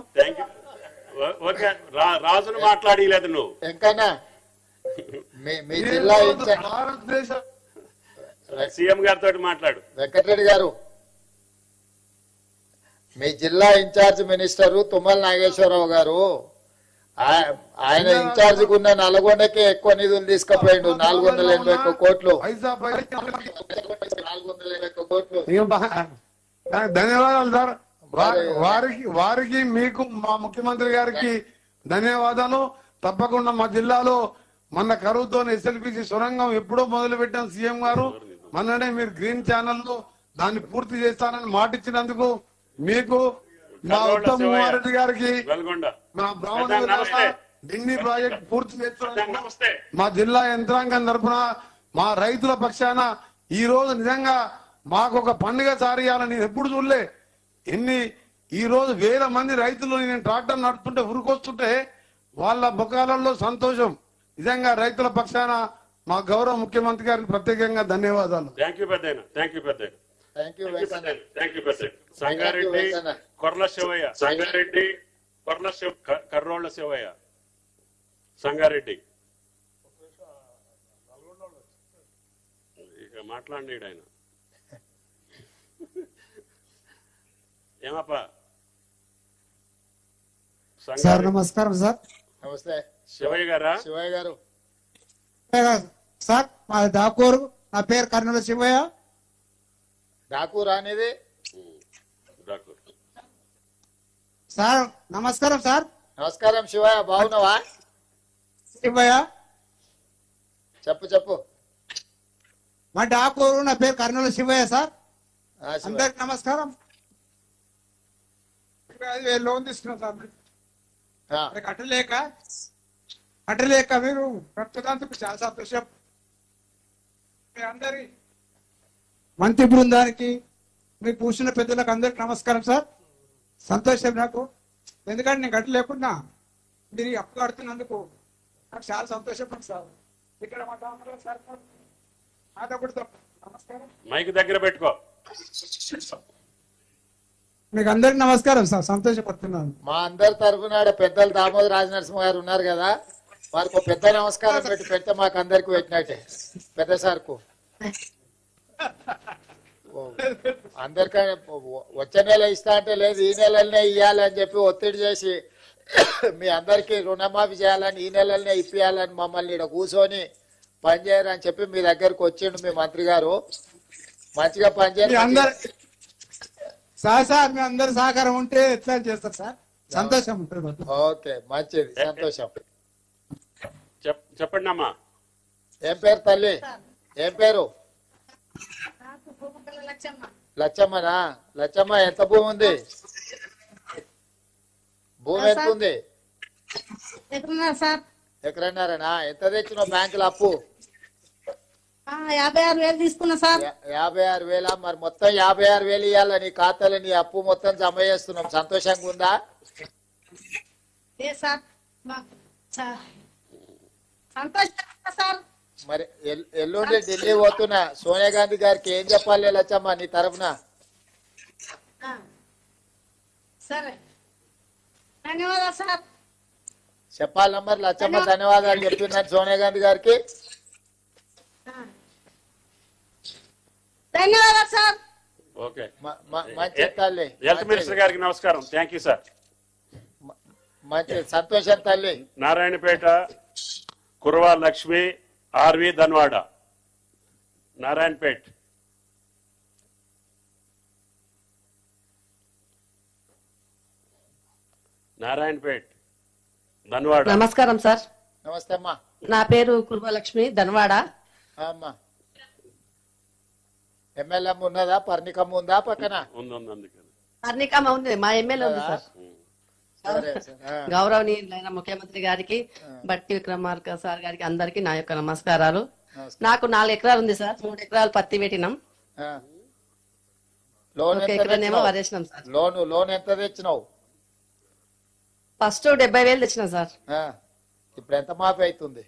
రాజును మాట్లాడలేదు నువ్వు ఎంకన్నా మీ జిల్లా భారతదేశ సీఎం గారితో మాట్లాడు. వెంకటరెడ్డి గారు, మీ జిల్లా ఇన్ఛార్జ్ మినిస్టర్ తుమ్మల నాగేశ్వరరావు గారు ఆయన ఇన్ఛార్జ్ ఉన్న నల్గొండకే ఎక్కువ నిధులు తీసుకుపోయిండు. 481 కోట్లు. 481 కోట్లు. ధన్యవాదాలు సార్. వారికి మీకు మా ముఖ్యమంత్రి గారికి ధన్యవాదాలు. తప్పకుండా మా జిల్లాలో మన కరువుతో ఎస్ఎల్పిసి సొరంగం ఎప్పుడో మొదలు పెట్టాం సీఎం గారు. మొన్ననే మీరు గ్రీన్ ఛానల్లో దాన్ని పూర్తి చేస్తానని మాట ఇచ్చినందుకు మీకు, మా ఉత్తమ్ కుమార్ రెడ్డి గారికి, మా బ్రాహ్మణ ఢిల్లీ ప్రాజెక్ట్ పూర్తి చేస్తున్నందుకు మా జిల్లా యంత్రాంగం తరఫున, మా రైతుల పక్షాన ఈ రోజు నిజంగా మాకు ఒక పండుగ సారియాలని నేను ఎప్పుడు చూడలే. ఈ రోజు 1000 మంది రైతులు నేను ట్రాక్టర్ నడుపుతుంటే ఉరుకొస్తుంటే వాళ్ళ ముఖాలలో సంతోషం. నిజంగా రైతుల పక్షాన మా గౌరవ ముఖ్యమంత్రి గారికి ప్రత్యేకంగా ధన్యవాదాలు. సంగారెడ్డి కొర్ల శివయ్య, సంగారెడ్డి కొర్ల కర్రోళ్ల శివయ్య, సంగారెడ్డి ఇక మాట్లాడినాడు ఆయన. ఏమప్పా సార్? నమస్కారం సార్. నమస్తే శివయ్య గారా? శివయ్య గారు సార్, మా దాకూరు, నా పేరు కర్నూలు శివయ్య. డాకూర్ అనేది సార్. నమస్కారం సార్. నమస్కారం శివయ్య, బాగున్నావా? శివయ్య చెప్పు. మా డాకూరు, నా పేరు కర్నూలు శివయ్య సార్. అందరికి నమస్కారం. 5,000 లోన్ తీసుకున్నాం సార్. కట్టలేక మీరు కట్టడానికి చాలా సంతోషం. అందరి మంత్రి బృందానికి, మీ కూర్చున్న పెద్దలకు అందరికి నమస్కారం సార్. సంతోషం నాకు, ఎందుకంటే నేను కట్టలేకున్నా మీరు అప్పు కడుతున్నందుకు నాకు చాలా సంతోషం సార్. ఇక్కడ సార్ నమస్కారం. మైక్ దగ్గర పెట్టుకో. మీకు అందరికి నమస్కారం సార్, సంతోషపడుతున్నాను. మా అందరి తరఫున పెద్దలు దామోదర రాజనరసింహ గారు ఉన్నారు కదా, వారికి పెద్ద నమస్కారం పెడితే మాకు అందరికి పెట్టినట్టే. పెద్ద సార్కు అందరికీ వచ్చే నెల ఇస్తా అంటే లేదు, ఈ నెలలనే ఇవ్వాలని చెప్పి ఒత్తిడి చేసి మీ అందరికీ రుణమాఫీ చేయాలని, ఈ నెలలనే ఇప్పియాలని మమ్మల్ని ఇక్కడ కూర్చొని పనిచేయరని చెప్పి మీ దగ్గరకు వచ్చిండు మీ మంత్రి గారు. మంచిగా పనిచేయండి. సార్ మీ అందరి సహకారం ఉంటే ఎట్లా చేస్తారు సార్, సంతోషం ఉంటుంది. ఓకే, మంచిది, సంతోషం. చెప్పండి అమ్మా. ఏం పేరు తల్లి? ఏం పేరు? లచ్చమ్మనా? లచ్చమ్మ, ఎంత భూమి ఉంది? భూమి ఎంత ఉంది? ఎకరన్నారనా? ఎంత తెచ్చినావు బ్యాంకులో అప్పు? 56,000 తీసుకున్నా సార్. 56,000. మరి మొత్తం 56,000 ఇవ్వాలా నీ ఖాతాలో? నీ అప్పు మొత్తం జమ చేస్తున్నాం. సంతోషంగా ఉందా? సార్ మరి ఎల్లుండి ఢిల్లీ పోతున్నా. సోనియా గాంధీ గారికి ఏం చెప్పాలి లచ్చమ్మ నీ తరఫున? సరే, ధన్యవాదాలు సార్. చెప్పాలి మరి లచ్చమ్మ ధన్యవాదాలు చెప్తున్నాను సోనియా గాంధీ గారికి. ధన్యవాదాలు సార్. ఓకే, మంచి తల్లి. హెల్త్ మినిస్టర్ గారికి నమస్కారం. Thank you sir. మంచి సంతోషం తల్లి. నారాయణపేట కుర్వా లక్ష్మి ఆర్వి ధన్వాడ. నారాయణపేట. నారాయణపేట ధన్వాడ. నమస్కారం సార్. నమస్తే అమ్మా. నా పేరు కుర్మలక్ష్మి ధన్వాడ. అమ్మా, ఎమ్మెల్యే ఉన్నదా? పర్ణికమ్మ ఉందా పక్కన? పర్ణికమ్మ ఉంది, మా ఎమ్మెల్యే ఉంది సార్. గౌరవనీయులైన ముఖ్యమంత్రి గారికి, బట్టి విక్రమార్క సార్ గారికి, అందరికి నా యొక్క నమస్కారాలు. నాకు 4 ఎకరాలు ఉంది సార్. 3 ఎకరాలు పత్తి పెట్టినాం, లోన్ 1 ఎకరానేమో వరేసినాం సార్. లోన్ ఎంత తెచ్చినావు? ఫస్ట్ 70,000 తెచ్చినాం సార్. ఇప్పుడు ఎంత మాఫీ అవుతుంది?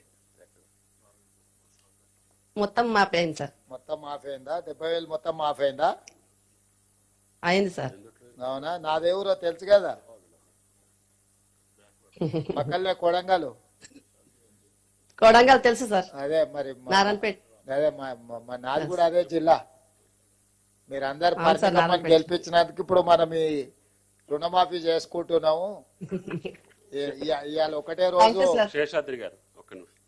మొత్తం మాఫీ అయింది సార్. మొత్తం మాఫీ అయిందా? 70,000 మొత్తం మాఫీ అయిందా? అయింది సార్. అవునా? నాదేవురో తెలుసు కదా, పక్కనే కొడంగల్. కొడంగల్ తెలుసు సార్. అదే మరి నారాయణపేట. అదే నాది కూడా అదే జిల్లా. మీరందరు పర్ణికమ్మని గెలిపించినందుకు ఇప్పుడు మనం ఈ రుణమాఫీ చేసుకుంటున్నాము. ఇవాళ ఒకటే రోజు శేషాద్రి గారు,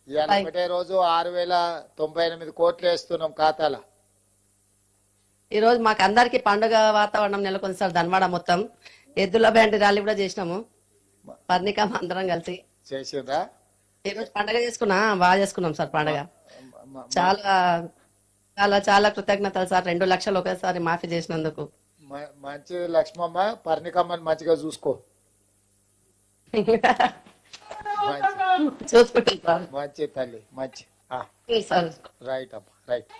ఇవాళ ఒకటే రోజు 6,098 కోట్లు వేస్తున్నాం ఖాతాలో. ఈ రోజు మాకు అందరికి పండుగ వాతావరణం నెలకొంది సార్. ధన్వాడ మొత్తం ఎద్దుల బ్యాండ్ ర్యాలీ కూడా చేసినాము, పర్ణికమ్మ అందరం కలిసి చేసిందా? ఈ రోజు పండుగ చేసుకున్నా, బాగా చేసుకున్నాం సార్ పండుగ. చాలా చాలా చాలా కృతజ్ఞతలు సార్. 2 లక్షలు ఒకేసారి మాఫీ చేసినందుకు. మంచిది లక్ష్మమ్మ, పర్ణికమ్మని మంచిగా చూసుకో. చూసుకుంటాం. మంచి తల్లి, మంచి. రైట్ అమ్మా, రైట్.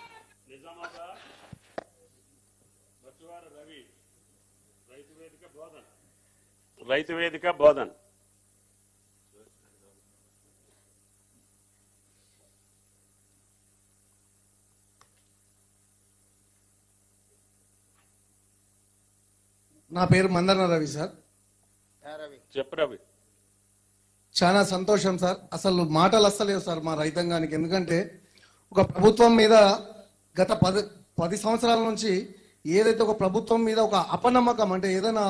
రైతు వేదిక బోధన్. నా పేరు మందన రవి సార్. చెప్పు రవి. చాలా సంతోషం సార్. అసలు మాటలు వస్తలేవు సార్ మా రైతాంగానికి. ఎందుకంటే ఒక ప్రభుత్వం మీద గత 10 సంవత్సరాల నుంచి ఏదైతే ఒక ప్రభుత్వం మీద ఒక అపనమ్మకం, అంటే ఏదైనా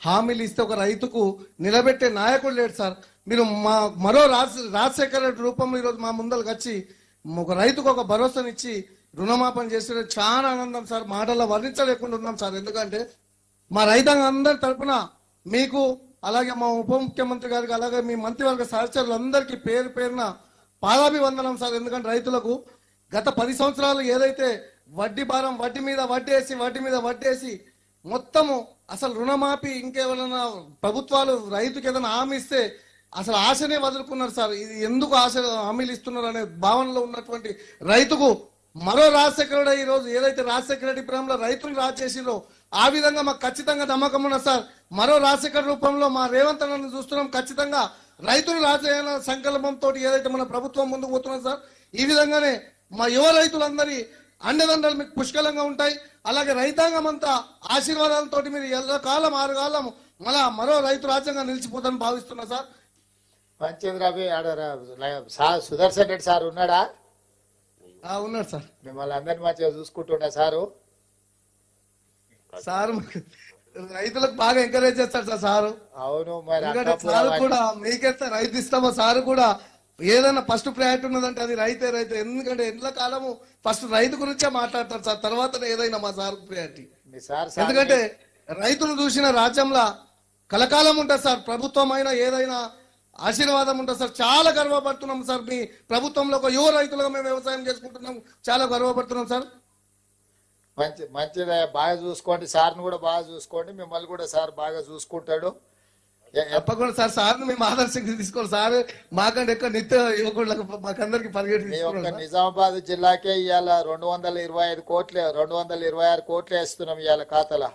హామీలు ఇస్తే ఒక రైతుకు నిలబెట్టే నాయకుడు లేడు సార్. మీరు మరో రాజశేఖర రెడ్డి రూపంలో ఈరోజు మా ముందరకు వచ్చి ఒక రైతుకు ఒక భరోసానిచ్చి రుణమాపన చేస్తే చాలా ఆనందం సార్. మాటల్లో వర్ణించలేకుండా ఉన్నాం సార్. ఎందుకంటే మా రైతాంగం అందరి తరఫున మీకు, అలాగే మా ఉప ముఖ్యమంత్రి గారికి, అలాగే మీ మంత్రివర్గ సహచరులందరికీ పేరు పేరున పాదాభివందనం సార్. ఎందుకంటే రైతులకు గత 10 సంవత్సరాలు ఏదైతే వడ్డీ భారం, వడ్డీ మీద వడ్డేసి మొత్తము అసలు రుణమాఫీ, ఇంకేమైనా ప్రభుత్వాలు రైతుకి ఏదైనా హామీ ఇస్తే అసలు ఆశనే వదులుకున్నారు సార్. ఇది ఎందుకు ఆశ హామీలు ఇస్తున్నారు అనే భావనలో ఉన్నటువంటి రైతుకు మరో రాజశేఖర ఈ రోజు ఏదైతే రాజశేఖర రెడ్డి ప్రేమలో రైతులు రాజు చేసిందో ఆ విధంగా మాకు ఖచ్చితంగా నమ్మకం ఉన్నది సార్. మరో రాజశేఖర రూపంలో మా రేవంత్ అన్నను చూస్తున్నాం. ఖచ్చితంగా రైతులు రాజయ్య సంకల్పంతో ఏదైతే మన ప్రభుత్వం ముందుకు పోతున్నది సార్. ఈ విధంగానే మా యువ రైతులందరి అండదండలు మీకు పుష్కలంగా ఉంటాయి. అలాగే రైతాంగం అంతా ఆశీర్వాదాలతో మీరు ఎల్లకాలం 6 కాలం మరో రైతు రాజ్యంగా నిలిచిపోతానని భావిస్తున్నా సార్. మంచిది రవి. సుదర్శన్ రెడ్డి సార్ ఉన్నాడా? ఉన్నాడు సార్. మిమ్మల్ని అందరినీ మంచిగా చూసుకుంటున్నా సారు. సార్ రైతులకు బాగా ఎంకరేజ్ చేస్తాడు సార్ సారు. అవును, మరి సార్ కూడా మీకెంత రైతు ఇస్తామో సార్ కూడా ఏదైనా ఫస్ట్ ప్రయారిటీ ఉన్నదంటే అది రైతే. ఎందుకంటే ఎండ్ల కాలము ఫస్ట్ రైతు గురించే మాట్లాడతారు సార్, తర్వాత ఏదైనా మా సార్ ప్రయారిటీ. ఎందుకంటే రైతులు చూసిన రాజ్యంలో కలకాలం ఉంటుంది సార్. ప్రభుత్వం అయినా ఏదైనా ఆశీర్వాదం ఉంటుంది సార్. చాలా గర్వపడుతున్నాం సార్. మీ ప్రభుత్వంలో ఒక యువ రైతులుగా మేము వ్యవసాయం చేసుకుంటున్నాం, చాలా గర్వపడుతున్నాం సార్. మంచిదే, బాగా చూసుకోండి. సార్ని కూడా బాగా చూసుకోండి, మిమ్మల్ని కూడా సార్ బాగా చూసుకుంటాడు. తప్పకుండా సార్. సార్ని మేము ఆదర్శంగా తీసుకోవాలి సార్. మాకంటే ఎక్కువ నిత్య యువకులకు మాకందరికి పరిగెట్టి నిజామాబాద్ జిల్లాకే ఇవాళ 225 కోట్లు 226 కోట్లు వేస్తున్నాం ఇవాళ ఖాతాలో.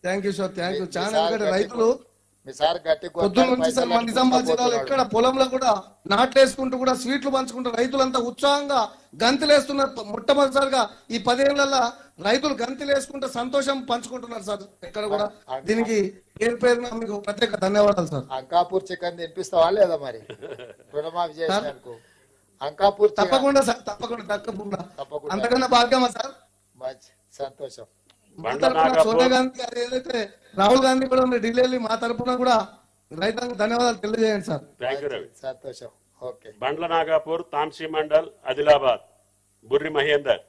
Thank you sir, thank you. చాలా రైతులు మీ సార్ గట్టి పొద్దున్న నుంచి సార్ మన నిజామాబాద్ జిల్లాలో ఎక్కడ పొలంలో కూడా నాట్లేసుకుంటూ కూడా స్వీట్లు పంచుకుంటారు. రైతులంతా ఉత్సాహంగా గంతులేస్తున్నారు. మొట్టమొదటిసారిగా ఈ 10 ఏళ్లలో రైతులు గంతులేసుకుంటూ సంతోషం పంచుకుంటున్నారు సార్ ఎక్కడ కూడా. దీనికి పేరు పేరున మీకు ప్రత్యేక ధన్యవాదాలు సార్. అంకాపూర్ చికెన్ తినిపిస్తావా లేదా మరి రుణమాఫీ చేసినందుకు? అంకాపూర్ తప్పకుండా సార్, తప్పకుండా అంతకన్నా భాగ్యమా సార్. మంచి సంతోషం. సోనియా గాంధీ గారు ఏదైతే రాహుల్ గాంధీ కూడా ఢిల్లీ మా తరఫున కూడా రైతాంగ ధన్యవాదాలు తెలియజేయండి సార్. సంతోషం. Okay. Bandla Nagapur, Tamsi mandal, Adilabad, Burri Mahender.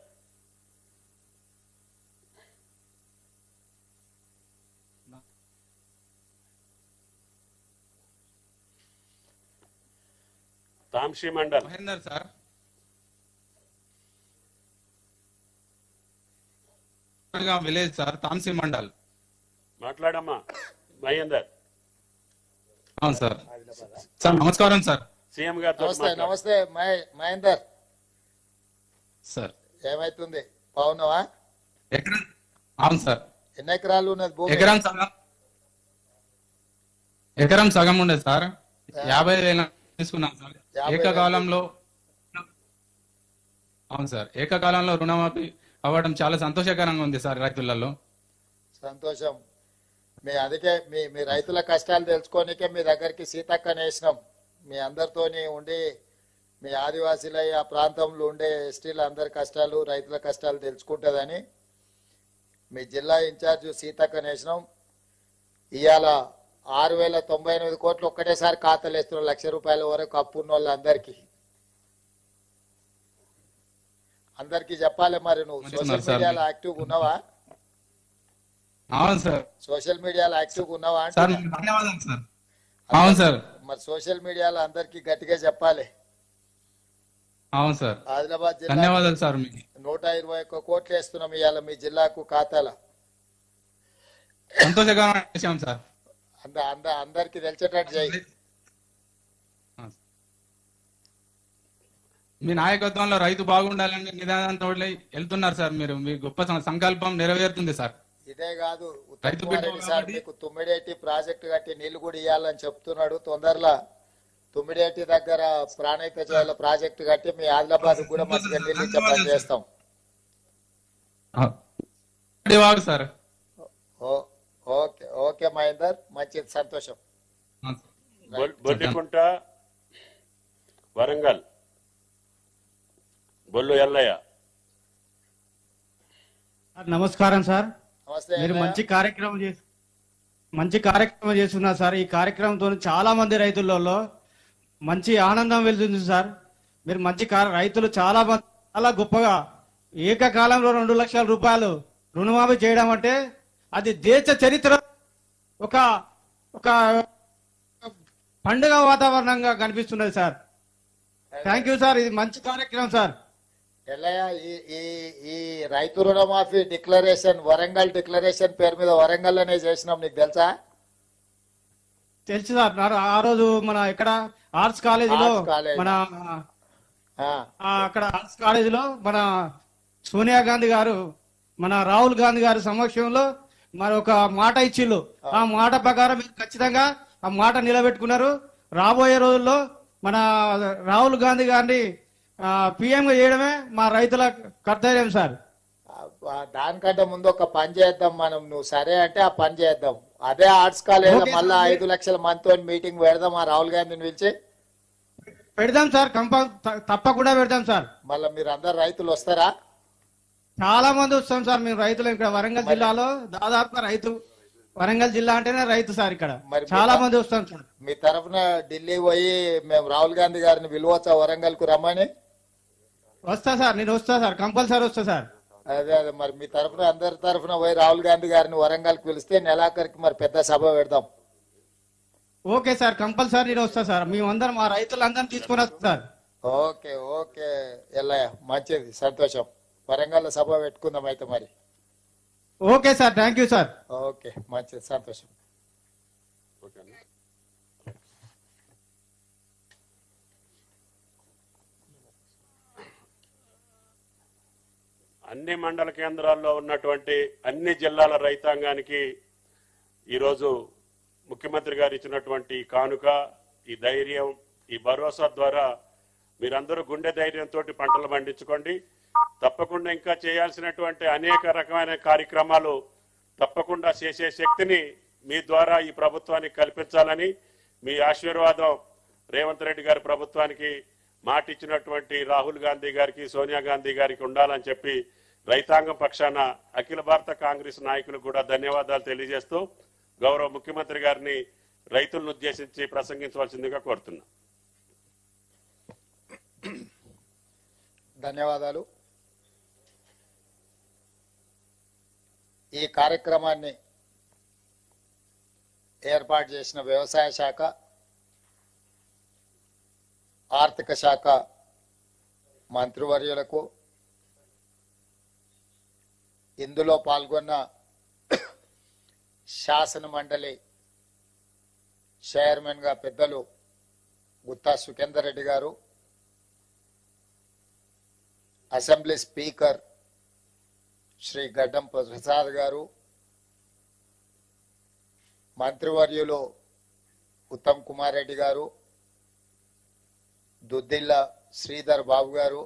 Tamsi mandal Mahender sir. Village sir, Tamsi mandal. మాట్లాడమ్మా మహేందర్. అవును సార్. సార్ నమస్కారం సార్. సీఎం గారు నమస్తే మహేందర్ సార్. ఏమైతుంది, బాగున్నావా? అవును సార్. ఎన్ని ఎకరాలు ఉన్నది భూమి? ఎకరం సగం ఉండేది సార్. 50,000 తీసుకున్నాం సార్ ఏకకాలంలో. అవును సార్, ఏకకాలంలో రుణమాఫీ అవ్వడం చాలా సంతోషకరంగా ఉంది సార్ రైతులలో. సంతోషం. అందుకే మీ రైతుల కష్టాలు తెలుసుకోనికే మీ దగ్గరికి సీతక్కని వేసినాం. మీ అందరితోని ఉండి మీ ఆదివాసీల ఆ ప్రాంతంలో ఉండే ఎస్టీల అందరి కష్టాలు, రైతుల కష్టాలు తెలుసుకుంటుందని మీ జిల్లా ఇన్ఛార్జ్ సీతక్కని వేసినాం. ఇవాళ 6,098 కోట్లు ఒక్కటేసారి ఖాతాలు వేస్తున్నాం. 1,00,000 రూపాయల వరకు అప్పున్న వాళ్ళందరికీ. అందరికి చెప్పాలి. మరి నువ్వు సోషల్ మీడియాలో యాక్టివ్ ఉన్నావా? అవును సార్. సోషల్ మీడియాలో యాక్టివ్ ఉన్నావా అంటే అవును సార్. మరి సోషల్ మీడియాలో అందరికి గట్టిగా చెప్పాలి. అవును సార్. ఆదిలాబాద్ జిల్లా ధన్యవాదాలు సార్. 121 కోట్లు వేస్తున్నాం ఇవాళ మీ జిల్లాకు ఖాతాల. సంతోషకరమైన విషయం సార్. అందరికి తెలిసేటట్టు చేయి. మీ నాయకత్వంలో రైతు బాగుండాలని నిదానంతో వెళ్తున్నారు సార్. మీరు మీ గొప్ప సంకల్పం నెరవేరుతుంది సార్. ఇదే కాదు, ఉత్తమ్ సార్ మీకు తుమ్మిడేటి ప్రాజెక్టు కట్టి నీళ్లు కూడా ఇవ్వాలని చెప్తున్నాడు. తొందరలో తుమ్మిడేటి దగ్గర ప్రాణహిత చేయాల ప్రాజెక్టు కట్టి మీ ఆదిలాబాద్ కూడా మంచిగా నీళ్ళు ఇచ్చే పని చేస్తాం సార్. ఓకే ఓకే మహేందర్, మంచిది, సంతోషం. బొల్లికుంట, వరంగల్, బొల్లు ఎల్లయ్య. నమస్కారం సార్. నమస్తే. మీరు మంచి కార్యక్రమం చేస్తున్నారు సార్. ఈ కార్యక్రమంతో చాలా మంది రైతులలో మంచి ఆనందం వెళ్తుంది సార్. మీరు మంచి రైతులు చాలా గొప్పగా ఏకకాలంలో 2 లక్షల రూపాయలు రుణమాఫీ చేయడం అంటే అది దేశ చరిత్ర ఒక పండుగ వాతావరణంగా కనిపిస్తున్నది సార్. Thank you sir. ఇది మంచి కార్యక్రమం సార్. ఎల్లయ్య, ఈ రైతు రుణమాఫీ డిక్లరేషన్ వరంగల్ డిక్లరేషన్ పేరు మీద వరంగల్ అనే చేసినాం, నీకు తెలుసా? తెలుసు సార్. ఆ రోజు మన ఇక్కడ ఆర్ట్స్ కాలేజీలో మన అక్కడ ఆర్ట్స్ కాలేజీలో మన సోనియా గాంధీ గారు మన రాహుల్ గాంధీ గారి సమక్షంలో మరి ఒక మాట ఇచ్చిళ్ళు. ఆ మాట ప్రకారం మీరు ఖచ్చితంగా ఆ మాట నిలబెట్టుకున్నారు. రాబోయే రోజుల్లో మన రాహుల్ గాంధీ గారిని పిఎం గా చేయడమే మా రైతుల కర్తవ్యం సార్. దానికంటే ముందు ఒక పని చేద్దాం మనం. నువ్వు సరే అంటే ఆ పని చేద్దాం. అదే ఆర్ట్స్ కాలేజ్ లో మళ్ళా 5 లక్షల మందితో మీటింగ్ పెడదాం. ఆ రాహుల్ గాంధీని పిలిచి పెడదాం సార్. తప్పకుండా పెడదాం సార్. మళ్ళీ మీరు అందరు రైతులు వస్తారా? చాలా మంది వస్తాం సార్. మేము రైతులు ఇక్కడ వరంగల్ జిల్లాలో దాదాపుగా రైతు, వరంగల్ జిల్లా అంటేనే రైతు సార్. ఇక్కడ చాలా మంది వస్తాం సార్. మీ తరఫున ఢిల్లీ పోయి మేము రాహుల్ గాంధీ గారిని పిలవచ్చా వరంగల్ కు రమ్మని? వస్తా సార్, నేను వస్తా సార్, కంపల్సరీ వస్తా సార్. అదే అదే మరి మీ తరఫున అందరి తరఫున పోయి రాహుల్ గాంధీ గారిని వరంగల్కి పిలిస్తే నెలాఖరికి మరి పెద్ద సభ పెడదాం. ఓకే సార్, కంపల్సరీ నేను వస్తా సార్. మేమందరం మా రైతులందరం తీసుకుని వస్తాం సార్. ఓకే ఓకే ఎల్లయ్య, మంచిది, సంతోషం. వరంగల్ సభ పెట్టుకుందాం అయితే మరి. Okay sir, thank you sir. Okay మంచిది, సంతోషం. అన్ని మండల కేంద్రాల్లో ఉన్నటువంటి అన్ని జిల్లాల రైతాంగానికి ఈరోజు ముఖ్యమంత్రి గారు ఇచ్చినటువంటి కానుక, ఈ ధైర్యం, ఈ భరోసా ద్వారా మీరందరూ గుండె ధైర్యంతో పంటలు పండించుకోండి. తప్పకుండా ఇంకా చేయాల్సినటువంటి అనేక రకమైన కార్యక్రమాలు తప్పకుండా చేసే శక్తిని మీ ద్వారా ఈ ప్రభుత్వానికి కల్పించాలని, మీ ఆశీర్వాదం రేవంత్ రెడ్డి గారి ప్రభుత్వానికి మాట ఇచ్చినటువంటి రాహుల్ గాంధీ గారికి, సోనియా గాంధీ గారికి ఉండాలని చెప్పి రైతాంగం పక్షాన అఖిల భారత కాంగ్రెస్ నాయకులకు కూడా ధన్యవాదాలు తెలియజేస్తూ గౌరవ ముఖ్యమంత్రి గారిని రైతులను ఉద్దేశించి ప్రసంగించవలసిందిగా కోరుతున్నా. ధన్యవాదాలు. ఈ కార్యక్రమాన్ని ఏర్పాటు చేసిన వ్యవసాయ శాఖ, ఆర్థిక శాఖ మంత్రివర్యులకు, ఇందులో పాల్గొన్న శాసన మండలి చైర్మన్ గా పెద్దలు గుత్తా సుఖేందర్ రెడ్డి గారు, అసెంబ్లీ స్పీకర్ శ్రీ గడ్డం ప్రసాద్ గారు, మంత్రివర్యులు ఉత్తమ్ కుమార్ రెడ్డి గారు, దుద్దిల్ల శ్రీధర్ బాబు గారు,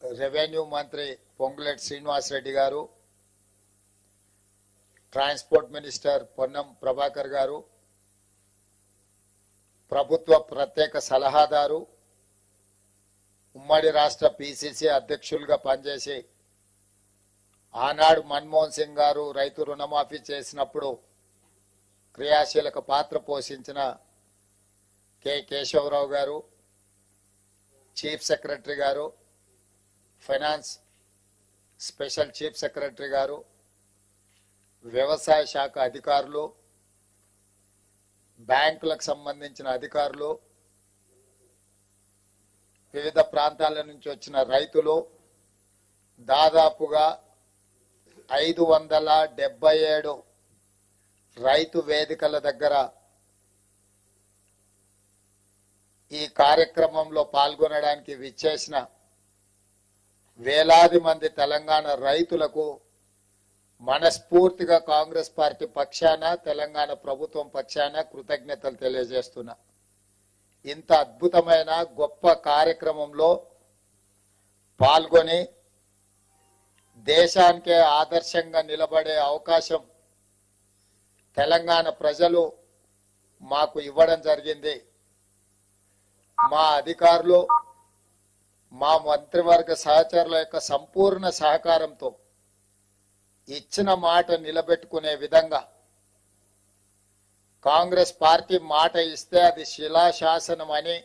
రెవెన్యూ మంత్రి పొంగులేటి శ్రీనివాసరెడ్డి గారు, ట్రాన్స్పోర్ట్ మినిస్టర్ పొన్నం ప్రభాకర్ గారు, ప్రభుత్వ ప్రత్యేక సలహాదారు, ఉమ్మడి రాష్ట్ర పిసిసి అధ్యక్షులుగా పనిచేసి ఆనాడు మన్మోహన్ సింగ్ గారు రైతు రుణమాఫీ చేసినప్పుడు క్రియాశీలక పాత్ర పోషించిన కె కేశవరావు గారు, చీఫ్ సెక్రటరీ గారు, ఫైనాన్స్ స్పెషల్ చీఫ్ సెక్రటరీ గారు, వ్యవసాయ శాఖ అధికారులు, బ్యాంకులకు సంబంధించిన అధికారులు, వివిధ ప్రాంతాల నుంచి వచ్చిన రైతులు, దాదాపుగా 577 రైతు వేదికల దగ్గర ఈ కార్యక్రమంలో పాల్గొనడానికి విచ్చేసిన వేలాది మంది తెలంగాణ రైతులకు మనస్ఫూర్తిగా కాంగ్రెస్ పార్టీ పక్షాన, తెలంగాణ ప్రభుత్వం పక్షాన కృతజ్ఞతలు తెలియజేస్తున్నా. ఇంత అద్భుతమైన గొప్ప కార్యక్రమంలో పాల్గొని దేశానికే ఆదర్శంగా నిలబడే అవకాశం తెలంగాణ ప్రజలు మాకు ఇవ్వడం జరిగింది. మా అధికారులు, మా మంత్రివర్గ సహచరుల యొక్క సంపూర్ణ సహకారంతో ఇచ్చిన మాట నిలబెట్టుకునే విధంగా కాంగ్రెస్ పార్టీ మాట ఇస్తే అది శిలాశాసనం అని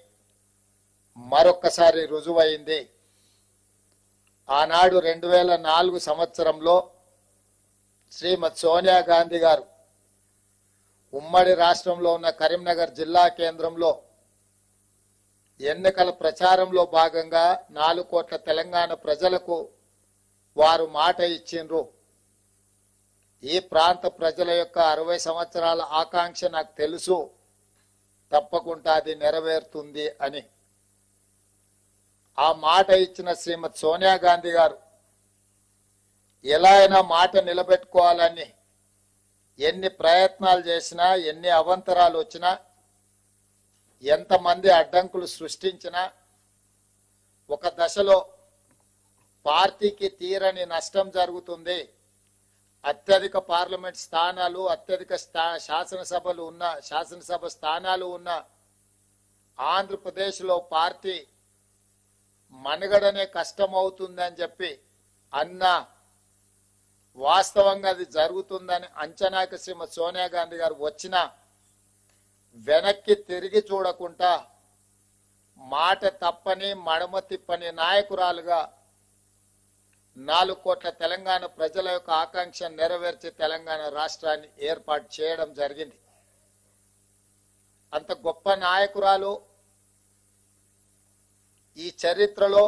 మరొక్కసారి రుజువైంది. ఆనాడు 2004 సంవత్సరంలో శ్రీమతి సోనియా గాంధీ గారు ఉమ్మడి రాష్ట్రంలో ఉన్న కరీంనగర్ జిల్లా కేంద్రంలో ఎన్నికల ప్రచారంలో భాగంగా 4 కోట్ల తెలంగాణ ప్రజలకు వారు మాట ఇచ్చిండ్రు. ఈ ప్రాంత ప్రజల యొక్క 60 సంవత్సరాల ఆకాంక్ష నాకు తెలుసు, తప్పకుండా అది నెరవేరుతుంది అని ఆ మాట ఇచ్చిన శ్రీమతి సోనియా గాంధీ గారు ఎలా అయినా మాట నిలబెట్టుకోవాలని ఎన్ని ప్రయత్నాలు చేసినా, ఎన్ని అవాంతరాలు వచ్చినా, ఎంతమంది అడ్డంకులు సృష్టించినా, ఒక దశలో పార్టీకి తీరని నష్టం జరుగుతుంది, అత్యధిక పార్లమెంట్ స్థానాలు, అత్యధిక శాసనసభ స్థానాలు ఉన్న ఆంధ్రప్రదేశ్లో పార్టీ మనుగడనే కష్టమవుతుందని చెప్పి అన్నా, వాస్తవంగా అది జరుగుతుందని అంచనాకి శ్రీమతి సోనియా గాంధీ గారు వచ్చినా వెనక్కి తిరిగి చూడకుండా మాట తప్పని మడమ తిప్పని నాయకురాలుగా 4 కోట్ల తెలంగాణ ప్రజల యొక్క ఆకాంక్ష నెరవేర్చి తెలంగాణ రాష్ట్రాన్ని ఏర్పాటు చేయడం జరిగింది. అంత గొప్ప నాయకురాలు ఈ చరిత్రలో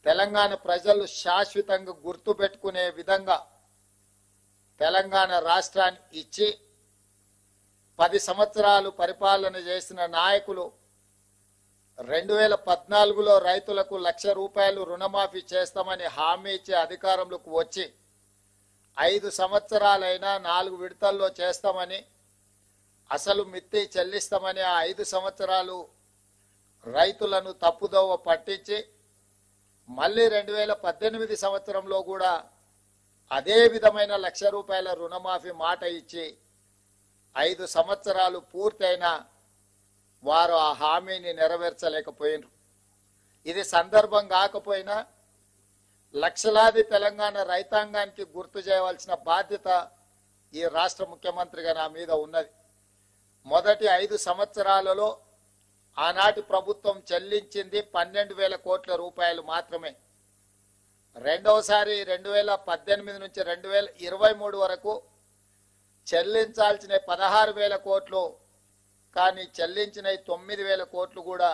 తెలంగాణ ప్రజలు శాశ్వతంగా గుర్తుపెట్టుకునే విధంగా తెలంగాణ రాష్ట్రాన్ని ఇచ్చి 10 సంవత్సరాలు పరిపాలన చేసిన నాయకులు 2014లో రైతులకు ₹1,00,000 రుణమాఫీ చేస్తామని హామీ ఇచ్చి అధికారంలోకి వచ్చి 5 సంవత్సరాలైనా 4 విడతల్లో చేస్తామని అసలు మిత్తి చెల్లిస్తామని ఆ 5 సంవత్సరాలు రైతులను తప్పుదోవ పట్టించి మళ్ళీ 2018 సంవత్సరంలో కూడా అదే విధమైన ₹1,00,000 రుణమాఫీ మాట ఇచ్చి 5 సంవత్సరాలు పూర్తయినా వారు ఆ హామీని నెరవేర్చలేకపోయినారు. ఇది సందర్భం కాకపోయినా లక్షలాది తెలంగాణ రైతాంగానికి గుర్తు చేయవలసిన బాధ్యత ఈ రాష్ట్ర ముఖ్యమంత్రిగా నా మీద ఉన్నది. మొదటి 5 సంవత్సరాలలో ఆనాటి ప్రభుత్వం చెల్లించింది 12,000 కోట్ల రూపాయలు మాత్రమే. రెండవసారి 2018 నుంచి 2023 వరకు చెల్లించాల్సిన 16,000 కోట్లు, కానీ చెల్లించిన 9,000 కోట్లు కూడా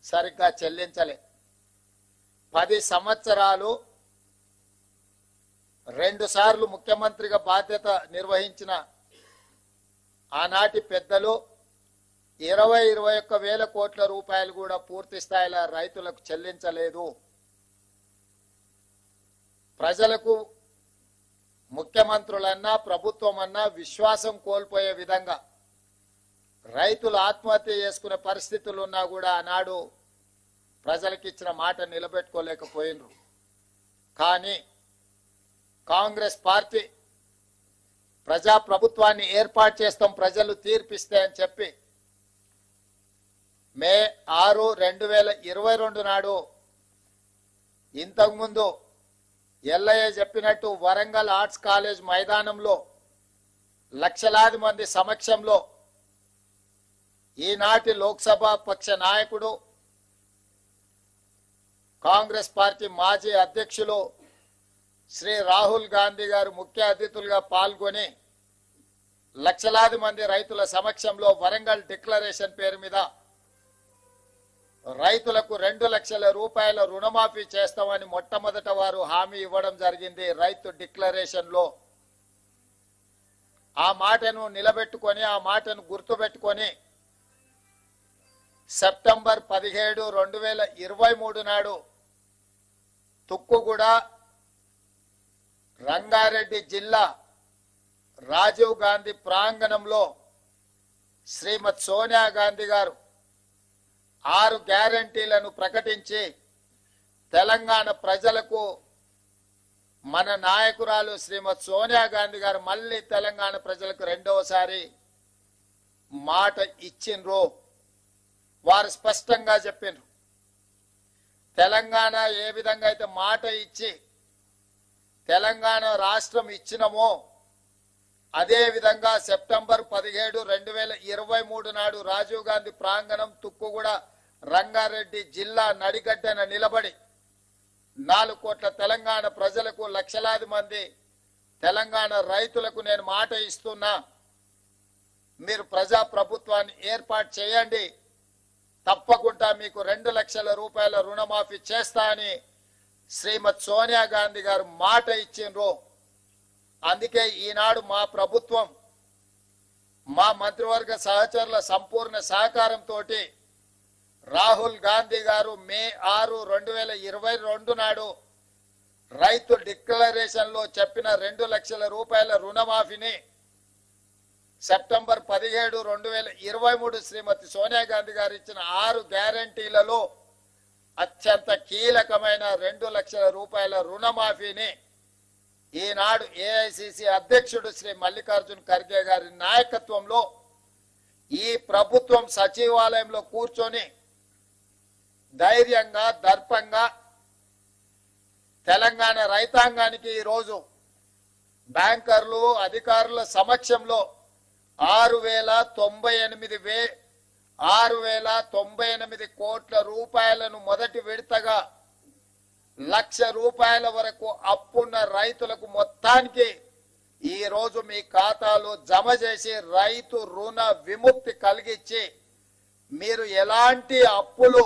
సరిగ్గా చెల్లించలే. 10 సంవత్సరాలు 2 సార్లు ముఖ్యమంత్రిగా బాధ్యత నిర్వహించిన ఆనాటి పెద్దలు 21,000 కోట్ల రూపాయలు కూడా పూర్తి స్థాయిలో రైతులకు చెల్లించలేదు. ప్రజలకు ముఖ్యమంత్రులన్నా ప్రభుత్వం అన్నా విశ్వాసం కోల్పోయే విధంగా రైతులు ఆత్మహత్య చేసుకునే పరిస్థితులు ఉన్నా కూడా ఆనాడు ప్రజలకు ఇచ్చిన మాట నిలబెట్టుకోలేకపోయినరు. కానీ కాంగ్రెస్ పార్టీ ప్రజా ప్రభుత్వాన్ని ఏర్పాటు చేస్తాం, ప్రజలు తీర్పిస్తే అని చెప్పి మే 6, 2022 నాడు ఇంతకుముందు ఎల్లయ్య చెప్పినట్టు వరంగల్ ఆర్ట్స్ కాలేజ్ మైదానంలో లక్షలాది మంది సమక్షంలో ఈనాటి లోక్సభ పక్ష నాయకుడు కాంగ్రెస్ పార్టీ మాజీ అధ్యక్షులు శ్రీ రాహుల్ గాంధీ గారు ముఖ్య అతిథులుగా పాల్గొని లక్షలాది మంది రైతుల సమక్షంలో వరంగల్ డిక్లరేషన్ పేరు మీద రైతులకు 2,00,000 రూపాయల రుణమాఫీ చేస్తామని మొట్టమొదట వారు హామీ ఇవ్వడం జరిగింది. రైతు డిక్లరేషన్ లో ఆ మాటను నిలబెట్టుకొని ఆ మాటను గుర్తుపెట్టుకొని సెప్టెంబర్ 17, 2023 నాడు తుక్కుగూడ రంగారెడ్డి జిల్లా రాజీవ్ గాంధీ ప్రాంగణంలో శ్రీమతి సోనియా గాంధీ గారు 6 గ్యారంటీలను ప్రకటించి తెలంగాణ ప్రజలకు మన నాయకురాలు శ్రీమతి సోనియా గాంధీ గారు మళ్ళీ తెలంగాణ ప్రజలకు రెండవసారి మాట ఇచ్చిండ్రు. వారు స్పష్టంగా చెప్పినారు, తెలంగాణ ఏ విధంగా అయితే మాట ఇచ్చి తెలంగాణ రాష్ట్రం ఇచ్చినమో అదే విధంగా సెప్టెంబర్ 17, 2023 నాడు రాజీవ్ గాంధీ ప్రాంగణం తుక్కుగూడ రంగారెడ్డి జిల్లా నడిగడ్డన నిలబడి 4 కోట్ల తెలంగాణ ప్రజలకు లక్షలాది మంది తెలంగాణ రైతులకు నేను మాట ఇస్తున్నా, మీరు ప్రజా ప్రభుత్వాన్ని ఏర్పాటు చేయండి, తప్పకుండా మీకు 2,00,000 రూపాయల రుణమాఫీ చేస్తా అని శ్రీమతి సోనియా గాంధీ గారు మాట ఇచ్చిండ్రు. అందుకే ఈనాడు మా ప్రభుత్వం మా మంత్రివర్గ సహచరుల సంపూర్ణ సహకారంతో రాహుల్ గాంధీ గారు మే 6, 2022 నాడు రైతు డిక్లరేషన్ లో చెప్పిన 2,00,000 రూపాయల రుణమాఫీని సెప్టెంబర్ 17, 2023 శ్రీమతి సోనియా గాంధీ గారు ఇచ్చిన 6 గ్యారంటీలలో అత్యంత కీలకమైన 2,00,000 రూపాయల రుణమాఫీని ఈనాడు ఏఐసిసి అధ్యక్షుడు శ్రీ మల్లికార్జున్ ఖర్గే గారి నాయకత్వంలో ఈ ప్రభుత్వం సచివాలయంలో కూర్చొని ధైర్యంగా దర్పంగా తెలంగాణ రైతాంగానికి ఈరోజు బ్యాంకర్లు అధికారుల సమక్షంలో 6,098 కోట్ల రూపాయలను మొదటి విడతగా ₹1,00,000 వరకు అప్పున్న రైతులకు మొత్తానికి ఈ రోజు మీ ఖాతాలో జమ చేసి రైతు రుణ విముక్తి కలిగించి మీరు ఎలాంటి అప్పులు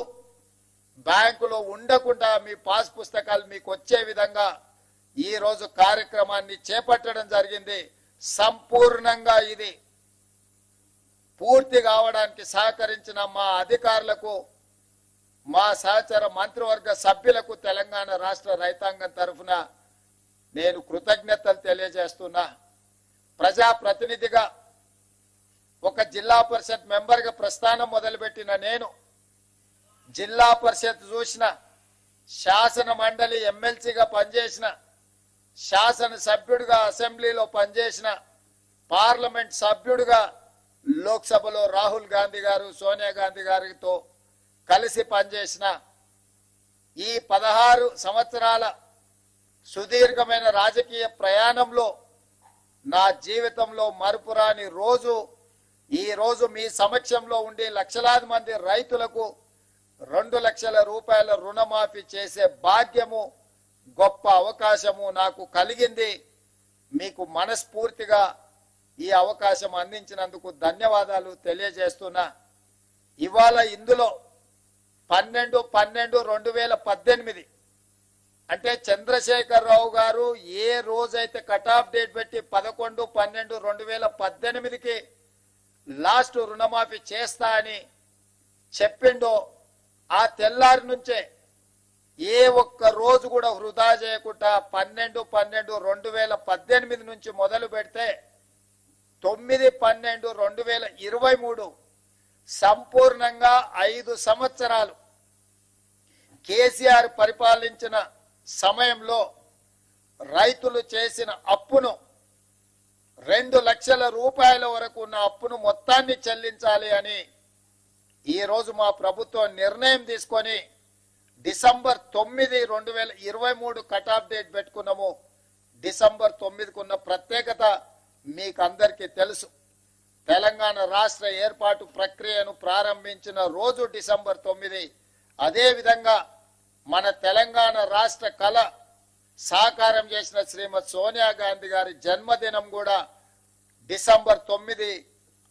బ్యాంకులో ఉండకుండా మీ పాస్ పుస్తకాలు మీకు వచ్చే విధంగా ఈ రోజు కార్యక్రమాన్ని చేపట్టడం జరిగింది. సంపూర్ణంగా ఇది పూర్తి కావడానికి సహకరించిన మా అధికారులకు, మా సహచర మంత్రివర్గ సభ్యులకు తెలంగాణ రాష్ట్ర రైతాంగం తరఫున నేను కృతజ్ఞతలు తెలియజేస్తున్నా. ప్రజాప్రతినిధిగా ఒక జిల్లా పరిషత్ మెంబర్గా ప్రస్థానం మొదలుపెట్టిన నేను జిల్లా పరిషత్ చూసిన, శాసన మండలి ఎమ్మెల్సీగా పనిచేసిన, శాసన సభ్యుడిగా అసెంబ్లీలో పనిచేసిన, పార్లమెంట్ సభ్యుడిగా లోక్సభలో రాహుల్ గాంధీ గారు, సోనియా గాంధీ గారితో కలిసి పనిచేసిన ఈ 16 సంవత్సరాల సుదీర్ఘమైన రాజకీయ ప్రయాణంలో నా జీవితంలో మరుపురాని రోజు ఈ రోజు మీ సమక్షంలో ఉండి లక్షలాది మంది రైతులకు ₹2,00,000 రుణమాఫీ చేసే భాగ్యము, గొప్ప అవకాశము నాకు కలిగింది. మీకు మనస్ఫూర్తిగా ఈ అవకాశం అందించినందుకు ధన్యవాదాలు తెలియజేస్తున్నా. ఇవాళ ఇందులో 12/12/2018 అంటే చంద్రశేఖరరావు గారు ఏ రోజైతే కట్ ఆఫ్ డేట్ పెట్టి 11/12/2018కి లాస్ట్ రుణమాఫీ చేస్తా అని చెప్పిండో ఆ తెల్లారి నుంచే ఏ ఒక్క రోజు కూడా వృధా చేయకుండా 12/12/2018 నుంచి మొదలు పెడితే 9/12/2023 సంపూర్ణంగా 5 సంవత్సరాలు కేసీఆర్ పరిపాలించిన సమయంలో రైతులు చేసిన అప్పును ₹2,00,000 వరకు ఉన్న అప్పును మొత్తాన్ని చెల్లించాలి అని ఈ రోజు మా ప్రభుత్వం నిర్ణయం తీసుకొని డిసెంబర్ 9, 2023 కట్ ఆఫ్ డేట్ పెట్టుకున్నాము. డిసెంబర్ 9కు ఉన్న ప్రత్యేకత మీకు అందరికీ తెలుసు. తెలంగాణ రాష్ట్ర ఏర్పాటు ప్రక్రియను ప్రారంభించిన రోజు డిసెంబర్ 9. అదే విధంగా మన తెలంగాణ రాష్ట్ర కళ సాకారం చేసిన శ్రీమతి సోనియా గాంధీ గారి జన్మదినం కూడా డిసెంబర్ 9.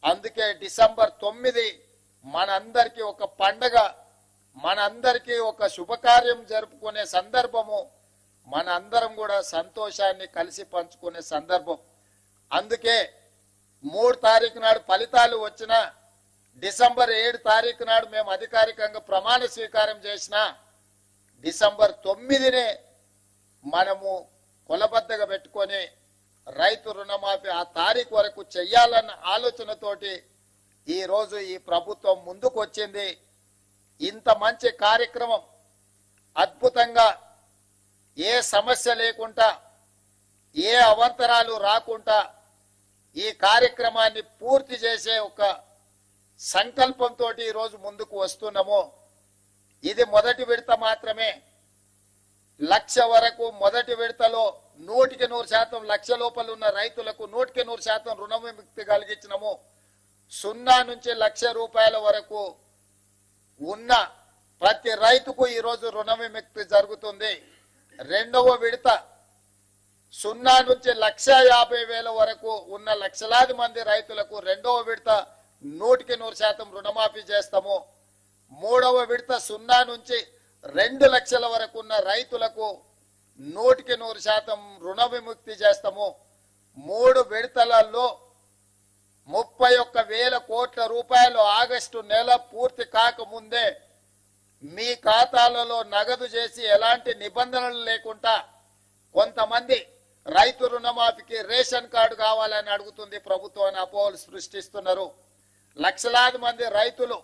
అందుకే డిసెంబర్ 9 మనందరికీ ఒక పండగ, మనందరికీ ఒక శుభకార్యం జరుపుకునే సందర్భము, మనందరం కూడా సంతోషాన్ని కలిసి పంచుకునే సందర్భం. అందుకే 3 తారీఖు నాడు ఫలితాలు వచ్చిన డిసెంబర్ 7 తారీఖు నాడు మేము అధికారికంగా ప్రమాణ స్వీకారం చేసిన డిసెంబర్ 9నే మనము కొలబద్దగా పెట్టుకొని రైతు రుణమాఫీ ఆ తారీఖు వరకు చెయ్యాలన్న ఆలోచనతోటి ఈ రోజు ఈ ప్రభుత్వం ముందుకు వచ్చింది. ఇంత మంచి కార్యక్రమం అద్భుతంగా ఏ సమస్య లేకుండా, ఏ అవాంతరాలు రాకుండా ఈ కార్యక్రమాన్ని పూర్తి చేసే ఒక సంకల్పంతో ఈ రోజు ముందుకు వస్తున్నాము. ఇది మొదటి విడత మాత్రమే. 1,00,000 వరకు మొదటి విడతలో 100% 1,00,000 లోపల ఉన్న రైతులకు 100% రుణ విముక్తి కలిగించినము. 0 నుంచి ₹1,00,000 వరకు ఉన్న ప్రతి రైతుకు ఈ రోజు రుణ విముక్తి జరుగుతుంది. రెండవ విడత 0 నుంచి 1,50,000 వరకు ఉన్న లక్షలాది మంది రైతులకు రెండవ విడత 100% రుణమాఫీ చేస్తాము. మూడవ విడత 0 నుంచి 2 లక్షల వరకు ఉన్న రైతులకు 100% రుణ విముక్తి చేస్తాము. 3 విడతలలో 31,000 కోట్ల రూపాయలు ఆగస్టు నెల పూర్తి కాకముందే మీ ఖాతాలలో నగదు చేసి ఎలాంటి నిబంధనలు లేకుండా కొంతమంది రైతు రుణమాఫీకి రేషన్ కార్డు కావాలని అడుగుతుంది ప్రభుత్వాన్ని అపోహలు సృష్టిస్తున్నారు. లక్షలాది మంది రైతులు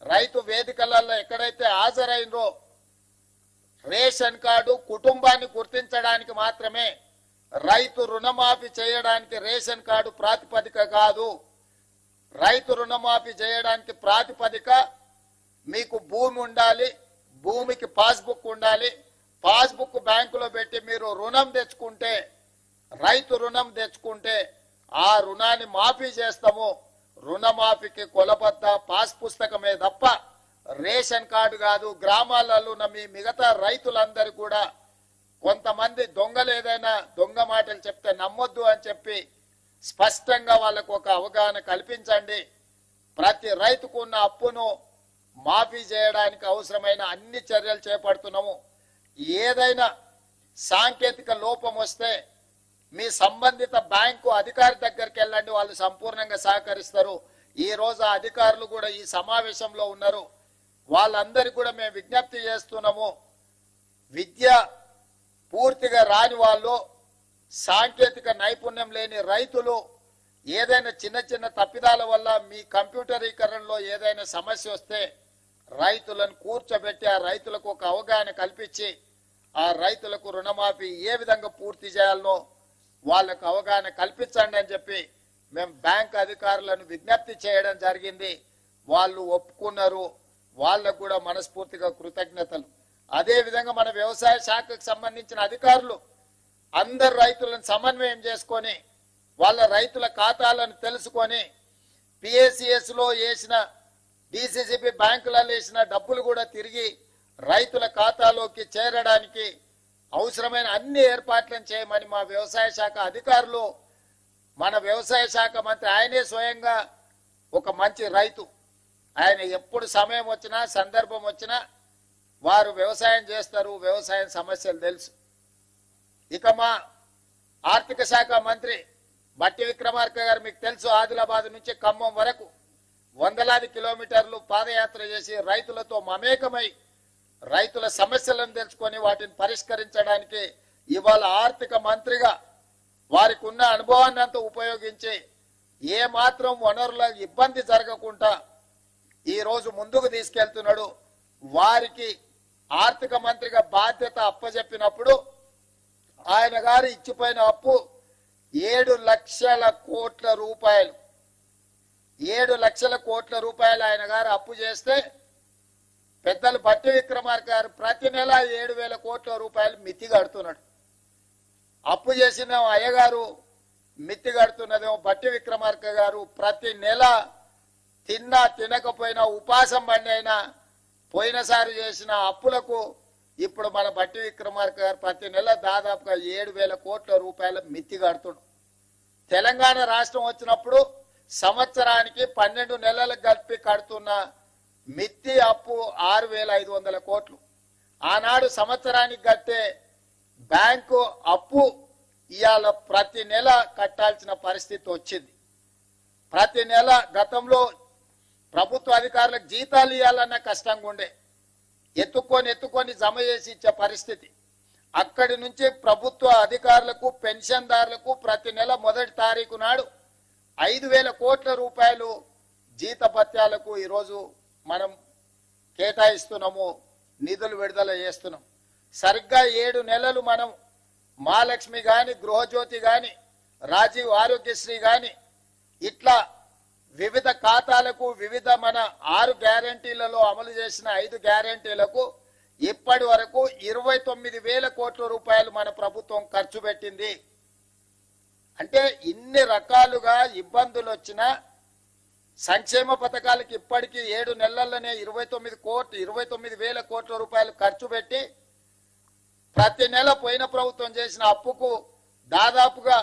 రైతు వేదికలలో ఎక్కడైతే హాజరైనరో రేషన్ కార్డు కుటుంబాన్ని గుర్తించడానికి మాత్రమే, రైతు రుణమాఫీ చేయడానికి రేషన్ కార్డు ప్రాతిపదిక కాదు. రైతు రుణమాఫీ చేయడానికి ప్రాతిపదిక మీకు భూమి ఉండాలి, భూమికి పాస్బుక్ ఉండాలి. పాస్బుక్ బ్యాంకులో పెట్టి మీరు రుణం తెచ్చుకుంటే, రైతు రుణం తెచ్చుకుంటే ఆ రుణాన్ని మాఫీ చేస్తాము. రుణమాఫీకి కొలబద్ద పాస్ పుస్తకమే తప్ప రేషన్ కార్డు కాదు. గ్రామాలలో ఉన్న మీ మిగతా రైతులందరూ కూడా కొంతమంది దొంగలు ఏదైనా దొంగ మాటలు చెప్తే నమ్మొద్దు అని చెప్పి స్పష్టంగా వాళ్ళకు ఒక అవగాహన కల్పించండి. ప్రతి రైతుకు ఉన్న అప్పును మాఫీ చేయడానికి అవసరమైన అన్ని చర్యలు చేపడుతున్నాము. ఏదైనా సాంకేతిక లోపం వస్తే మీ సంబంధిత బ్యాంకు అధికారి దగ్గరికి వెళ్ళండి, వాళ్ళు సంపూర్ణంగా సహకరిస్తారు. ఈ రోజు ఆ అధికారులు కూడా ఈ సమావేశంలో ఉన్నారు. వాళ్ళందరికీ కూడా మేము విజ్ఞప్తి చేస్తున్నాము, విద్య పూర్తిగా రాని వాళ్ళు, సాంకేతిక నైపుణ్యం లేని రైతులు ఏదైనా చిన్న చిన్న తప్పిదాల వల్ల మీ కంప్యూటరీకరణలో ఏదైనా సమస్య వస్తే రైతులను కూర్చోబెట్టి ఆ రైతులకు ఒక అవగాహన కల్పించి ఆ రైతులకు రుణమాఫీ ఏ విధంగా పూర్తి చేయాలనో వాళ్ళకు అవగాహన కల్పించండి అని చెప్పి మేము బ్యాంక్ అధికారులను విజ్ఞప్తి చేయడం జరిగింది. వాళ్ళు ఒప్పుకున్నారు. వాళ్ళకు కూడా మనస్ఫూర్తిగా కృతజ్ఞతలు. అదే విధంగా మన వ్యవసాయ శాఖకు సంబంధించిన అధికారులు అందరు రైతులను సమన్వయం చేసుకొని వాళ్ళ రైతుల ఖాతాలను తెలుసుకొని పిఏసిఎస్ లో వేసిన డిసిసిబి బ్యాంకులలో వేసిన డబ్బులు కూడా తిరిగి రైతుల ఖాతాలోకి చేరడానికి అవసరమైన అన్ని ఏర్పాట్లను చేయమని మా వ్యవసాయ శాఖ అధికారులు, మన వ్యవసాయ శాఖ మంత్రి ఆయనే స్వయంగా ఒక మంచి రైతు, ఆయన ఎప్పుడు సమయం వచ్చినా సందర్భం వచ్చినా వారు వ్యవసాయం చేస్తారు, వ్యవసాయం సమస్యలు తెలుసు. ఇక మా ఆర్థిక శాఖ మంత్రి బట్టి విక్రమార్క గారు మీకు తెలుసు, ఆదిలాబాద్ నుంచి ఖమ్మం వరకు వందలాది కిలోమీటర్లు పాదయాత్ర చేసి రైతులతో మమేకమై రైతుల సమస్యలను తెలుసుకొని వాటిని పరిష్కరించడానికి ఇవాళ ఆర్థిక మంత్రిగా వారికి ఉన్న అనుభవాన్ని అంతా ఉపయోగించి ఏ మాత్రం వనరుల ఇబ్బంది జరగకుండా ఈ రోజు ముందుకు తీసుకెళ్తున్నాడు. వారికి ఆర్థిక మంత్రిగా బాధ్యత అప్పజెప్పినప్పుడు ఆయన గారు ఇచ్చిపోయిన అప్పు 7 లక్షల కోట్ల రూపాయలు. 7 లక్షల కోట్ల రూపాయలు ఆయన గారు అప్పు చేస్తే పెద్దలు బట్టి విక్రమార్క గారు ప్రతి నెల 7,000 కోట్ల రూపాయలు మిత్తి కడుతున్నాడు. అప్పు చేసిన అయ్యగారు మిత్తి కడుతున్నదేమో బట్టి విక్రమార్క గారు ప్రతి నెల తిన్నా తినకపోయినా ఉపాసం బండి అయినా పోయినసారి చేసిన అప్పులకు ఇప్పుడు మన బట్టి విక్రమార్క గారు ప్రతి నెల దాదాపుగా 7,000 కోట్ల రూపాయల మిత్తి కడుతున్నాడు. తెలంగాణ రాష్ట్రం వచ్చినప్పుడు సంవత్సరానికి 12 నెలలకు కలిపి కడుతున్న మిత్తి అప్పు 6,500 కోట్లు. ఆనాడు సంవత్సరానికి కట్టే బ్యాంకు అప్పు ఇవాళ ప్రతి నెల కట్టాల్సిన పరిస్థితి వచ్చింది. ప్రతి నెల గతంలో ప్రభుత్వ అధికారులకు జీతాలు ఇవ్వాలన్న కష్టంగా ఉండే, ఎత్తుకొని జమ చేసి ఇచ్చే పరిస్థితి. అక్కడి నుంచి ప్రభుత్వ అధికారులకు పెన్షన్దారులకు ప్రతి నెల మొదటి తారీఖు నాడు 5,000 కోట్ల రూపాయలు జీతభత్యాలకు ఈరోజు మనం కేటాయిస్తున్నాము, నిధులు విడుదల చేస్తున్నాం. సరిగ్గా 7 నెలలు మనం మహాలక్ష్మి గాని, గృహజ్యోతి గాని, రాజీవ్ ఆరోగ్యశ్రీ గాని ఇట్లా వివిధ ఖాతాలకు వివిధ మన 6 గ్యారంటీలలో అమలు చేసిన 5 గ్యారంటీలకు ఇప్పటి వరకు 29,000 కోట్ల రూపాయలు మన ప్రభుత్వం ఖర్చు పెట్టింది. అంటే ఇన్ని రకాలుగా ఇబ్బందులు వచ్చినా సంక్షేమ పథకాలకు ఇప్పటికీ 7 నెలల్లోనే 29,000 కోట్ల రూపాయలు ఖర్చు పెట్టి ప్రతి నెల పోయిన ప్రభుత్వం చేసిన అప్పుకు దాదాపుగా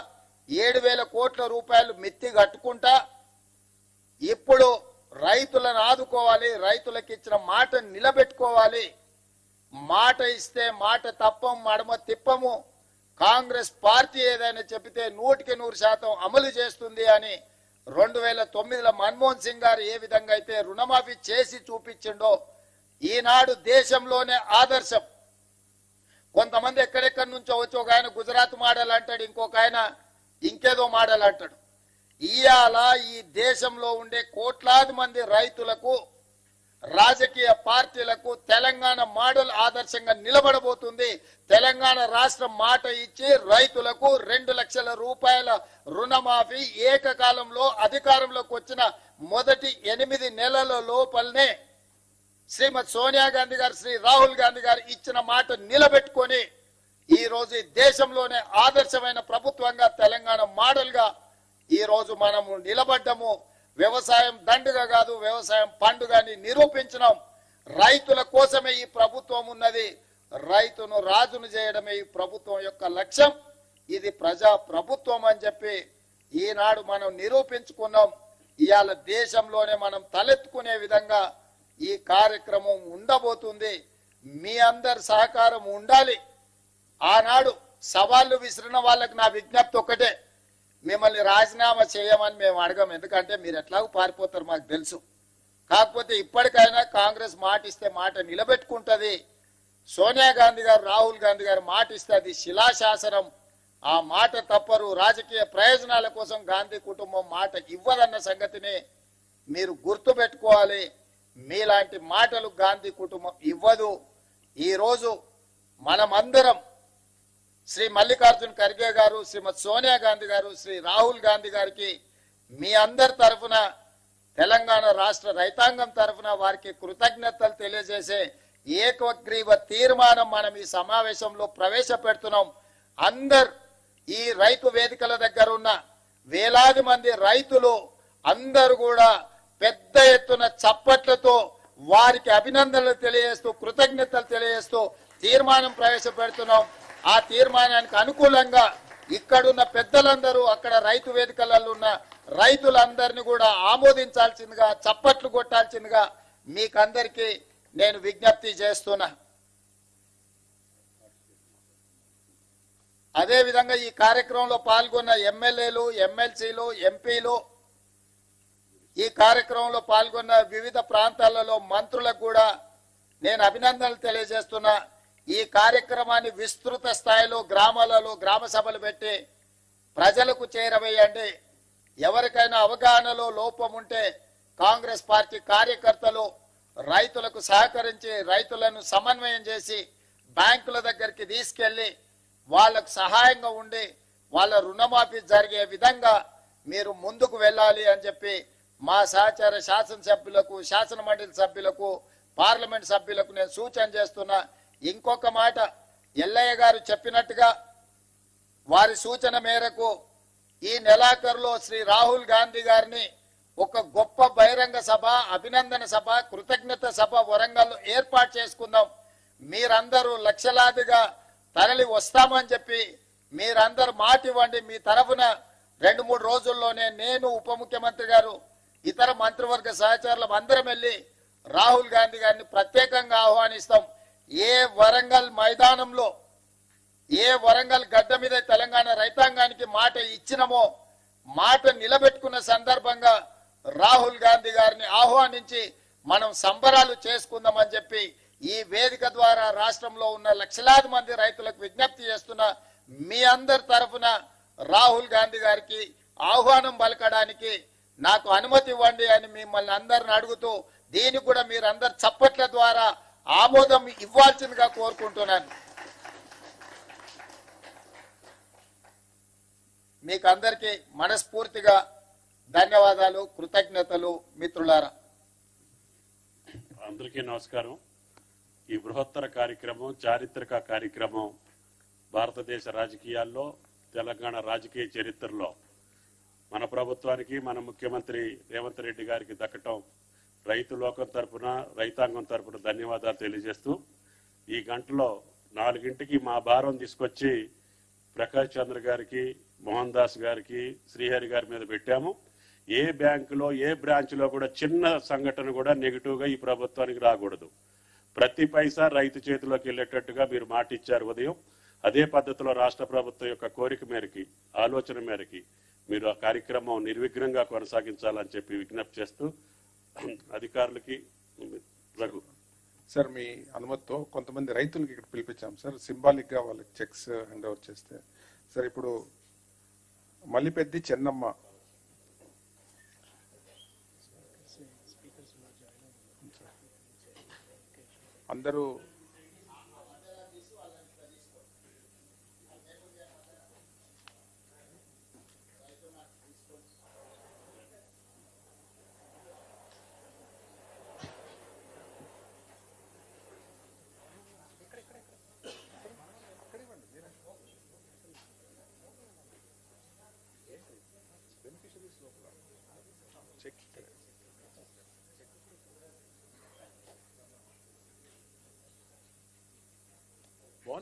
7,000 కోట్ల రూపాయలు మిత్తి కట్టుకుంటా ఇప్పుడు రైతులను ఆదుకోవాలి, రైతులకు ఇచ్చిన మాట నిలబెట్టుకోవాలి. మాట ఇస్తే మాట తప్పం, మడమ తిప్పము. కాంగ్రెస్ పార్టీ ఏదైనా చెబితే 100% అమలు చేస్తుంది అని 2009లో మన్మోహన్ సింగ్ గారు ఏ విధంగా అయితే రుణమాఫీ చేసి చూపించిండో ఈనాడు దేశంలోనే ఆదర్శం. కొంతమంది ఎక్కడెక్కడి నుంచో వచ్చి ఒక ఆయన గుజరాత్ మోడల్ అంటాడు, ఇంకొక ఆయన ఇంకేదో మోడల్ అంటాడు. ఇవాళ ఈ దేశంలో ఉండే కోట్లాది మంది రైతులకు, రాజకీయ పార్టీలకు తెలంగాణ మోడల్ ఆదర్శంగా నిలబడబోతుంది. తెలంగాణ రాష్ట్రం మాట ఇచ్చి రైతులకు 2 లక్షల రూపాయల రుణమాఫీ ఏకకాలంలో అధికారంలోకి వచ్చిన మొదటి 8 నెలల లోపలనే శ్రీమతి సోనియా గాంధీ గారు, శ్రీ రాహుల్ గాంధీ గారు ఇచ్చిన మాట నిలబెట్టుకొని ఈ రోజు దేశంలోనే ఆదర్శమైన ప్రభుత్వంగా తెలంగాణ మోడల్ గా ఈ రోజు మనము నిలబడ్డము. వ్యవసాయం దండుగా కాదు, వ్యవసాయం పండుగని నిరూపించినాం. రైతుల కోసమే ఈ ప్రభుత్వం ఉన్నది. రైతును రాజును చేయడమే ఈ ప్రభుత్వం యొక్క లక్ష్యం. ఇది ప్రజా ప్రభుత్వం అని చెప్పి ఈనాడు మనం నిరూపించుకున్నాం. ఇవాళ దేశంలోనే మనం తలెత్తుకునే విధంగా ఈ కార్యక్రమం ఉండబోతుంది. మీ అందరి సహకారం ఉండాలి. ఆనాడు సవాళ్లు విసిరిన వాళ్ళకి నా విజ్ఞప్తి ఒక్కటే, మిమ్మల్ని రాజీనామా చేయమని మేము అడగం. ఎందుకంటే మీరు ఎట్లాగూ పారిపోతారు మాకు తెలుసు. కాకపోతే ఇప్పటికైనా కాంగ్రెస్ మాట ఇస్తే మాట నిలబెట్టుకుంటది. సోనియా గాంధీ గారు, రాహుల్ గాంధీ గారు మాట ఇస్తే అది శిలాశాసనం. ఆ మాట తప్పరు. రాజకీయ ప్రయోజనాల కోసం గాంధీ కుటుంబం మాట ఇవ్వదన్న సంగతిని మీరు గుర్తు పెట్టుకోవాలి. మీలాంటి మాటలు గాంధీ కుటుంబం ఇవ్వదు. ఈరోజు మనమందరం శ్రీ మల్లికార్జున్ ఖర్గే గారు, శ్రీమతి సోనియా గాంధీ గారు, శ్రీ రాహుల్ గాంధీ గారికి మీ అందరి తరఫున, తెలంగాణ రాష్ట్ర రైతాంగం తరఫున వారికి కృతజ్ఞతలు తెలియజేసే ఏకగ్రీవ తీర్మానం మనం ఈ సమావేశంలో ప్రవేశపెడుతున్నాం. అందరు ఈ రైతు వేదికల దగ్గర ఉన్న వేలాది మంది రైతులు అందరూ కూడా పెద్ద ఎత్తున చప్పట్లతో వారికి అభినందనలు తెలియజేస్తూ, కృతజ్ఞతలు తెలియజేస్తూ తీర్మానం ప్రవేశపెడుతున్నాం. ఆ తీర్మానానికి అనుకూలంగా ఇక్కడున్న పెద్దలందరూ, అక్కడ రైతు వేదికలలో ఉన్న రైతులందరినీ కూడా ఆమోదించాల్సిందిగా, చప్పట్లు కొట్టాల్సిందిగా మీకందరికీ నేను విజ్ఞప్తి చేస్తున్నా. అదే విధంగా ఈ కార్యక్రమంలో పాల్గొన్న ఎమ్మెల్యేలు, ఎమ్మెల్సీలు, ఎంపీలు, ఈ కార్యక్రమంలో పాల్గొన్న వివిధ ప్రాంతాలలో మంత్రులకు కూడా నేను అభినందనలు తెలియజేస్తున్నా. ఈ కార్యక్రమాన్ని విస్తృత స్థాయిలో గ్రామాలలో గ్రామ సభలు పెట్టి ప్రజలకు చేరవేయండి. ఎవరికైనా అవగాహనలో లోపం ఉంటే కాంగ్రెస్ పార్టీ కార్యకర్తలు రైతులకు సహకరించి, రైతులను సమన్వయం చేసి బ్యాంకుల దగ్గరికి తీసుకెళ్లి వాళ్లకు సహాయంగా ఉండి వాళ్ళ రుణమాఫీ జరిగే విధంగా మీరు ముందుకు వెళ్ళాలి అని చెప్పి మా సహచార శాసనసభ్యులకు, శాసన మండలి సభ్యులకు, పార్లమెంట్ సభ్యులకు నేను సూచన చేస్తున్నా. ఇంకొక మాట, ఎల్లయ్య గారు చెప్పినట్టుగా వారి సూచన మేరకు ఈ నెలాఖరులో శ్రీ రాహుల్ గాంధీ గారిని ఒక గొప్ప బహిరంగ సభ, అభినందన సభ, కృతజ్ఞత సభ వరంగల్లో ఏర్పాటు చేసుకుందాం. మీరందరూ లక్షలాదిగా తరలి వస్తామని చెప్పి మీరందరూ మాట ఇవ్వండి. మీ తరఫున 2-3 రోజుల్లోనే నేను, ఉప ముఖ్యమంత్రి గారు, ఇతర మంత్రివర్గ సహచరులు అందరం వెళ్ళి రాహుల్ గాంధీ గారిని ప్రత్యేకంగా ఆహ్వానిస్తాం. ఏ వరంగల్ మైదానంలో, ఏ వరంగల్ గడ్డ మీద తెలంగాణ రైతాంగానికి మాట ఇచ్చినమో మాట నిలబెట్టుకున్న సందర్భంగా రాహుల్ గాంధీ గారిని ఆహ్వానించి మనం సంబరాలు చేసుకుందామని చెప్పి ఈ వేదిక ద్వారా రాష్ట్రంలో ఉన్న లక్షలాది మంది రైతులకు విజ్ఞప్తి చేస్తున్నా. మీ అందరి తరఫున రాహుల్ గాంధీ గారికి ఆహ్వానం పలకడానికి నాకు అనుమతి ఇవ్వండి అని మిమ్మల్ని అందరిని అడుగుతూ, దీనికి కూడా మీరందరు చప్పట్ల ద్వారా ఆమోదం ఇవ్వాల్సిందిగా కోరుకుంటున్నాను. మీకు అందరికీ మనస్ఫూర్తిగా ధన్యవాదాలు, కృతజ్ఞతలు మిత్రులారా. అందరికీ నమస్కారం. ఈ బృహత్తర కార్యక్రమం, చారిత్రక కార్యక్రమం భారతదేశ రాజకీయాల్లో, తెలంగాణ రాజకీయ చరిత్రలో మన ప్రభుత్వానికి, మన ముఖ్యమంత్రి రేవంత్ రెడ్డి గారికి దక్కటం రైతు లోకం తరపున, రైతాంగం తరపున ధన్యవాదాలు తెలియజేస్తూ, ఈ గంటలో 4 మా భారం తీసుకొచ్చి ప్రకాష్ చంద్ర గారికి, మోహన్ దాస్ గారికి, శ్రీహరి గారి మీద పెట్టాము. ఏ బ్యాంకులో, ఏ బ్రాంచ్లో కూడా చిన్న సంఘటన కూడా నెగిటివ్గా ఈ ప్రభుత్వానికి రాకూడదు. ప్రతి పైసా రైతు చేతిలోకి వెళ్ళేటట్టుగా మీరు మాట ఇచ్చారు ఉదయం. అదే పద్ధతిలో రాష్ట్ర ప్రభుత్వం యొక్క కోరిక మేరకి, ఆలోచన మేరకి మీరు ఆ కార్యక్రమం నిర్విఘ్నంగా కొనసాగించాలని చెప్పి విజ్ఞప్తి చేస్తూ అధికారులకి రఘు సార్, మీ అనుమతితో కొంతమంది రైతులకి ఇక్కడ పిలిపించాం సార్, సింబాలిక్ గా వాళ్ళకి చెక్స్ హ్యాండ్ ఓవర్ చేస్తే. సార్, ఇప్పుడు మల్లిపెద్ది చెన్నమ్మ అందరూ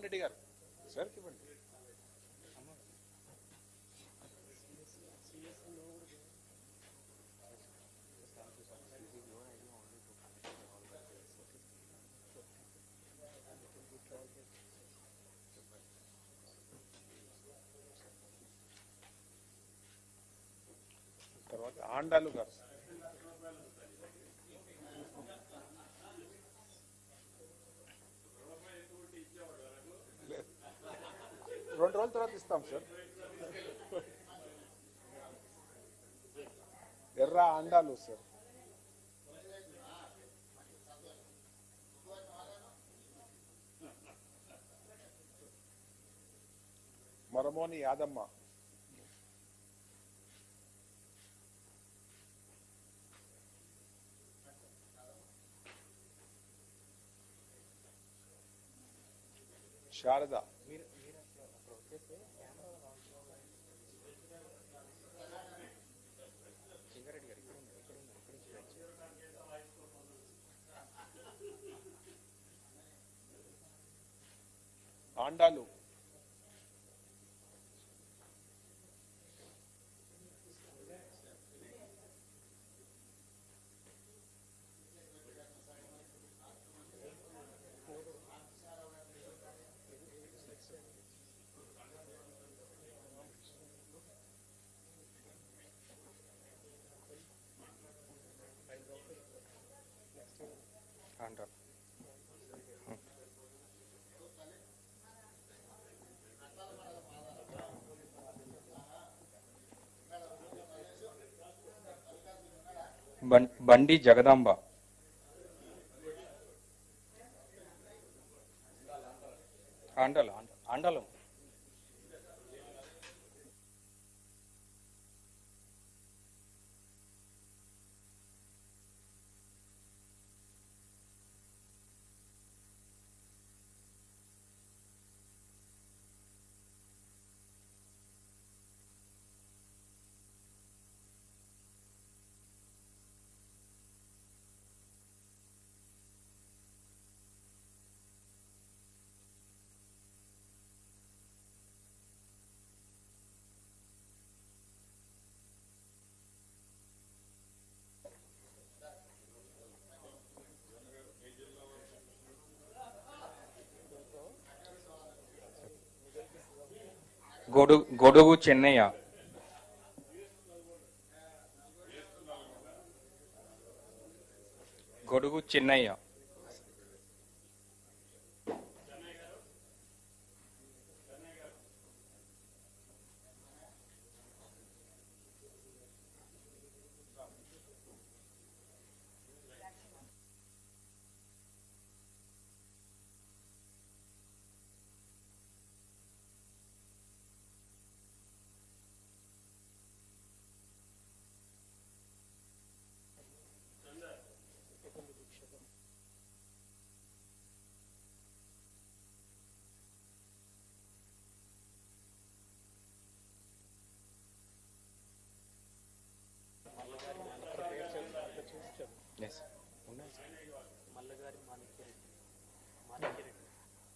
రెడ్డి గారు సార్ ఇవ్వండి. తర్వాత ఆండాలు గారు. రెండు రోజుల తర్వాత ఇస్తాం సార్. ఎర్ర అండాలు సార్. మరమోని యాదమ్మ. శారద. ఆండాలు. ఆండాలు. బండి జగదాంబ. ఆండలం. గొడుగు చెన్నయ్య. గొడుగు చెన్నయ్య.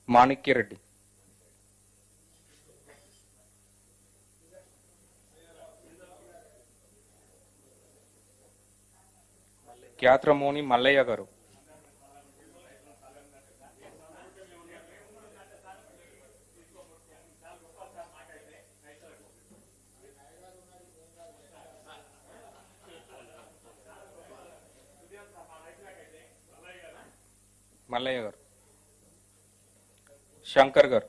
మాణిక్యరెడ్డి. క్యాత్రమోని మల్లయ్య గారు. మల్లయ్య గారు. శంకర్ గారు.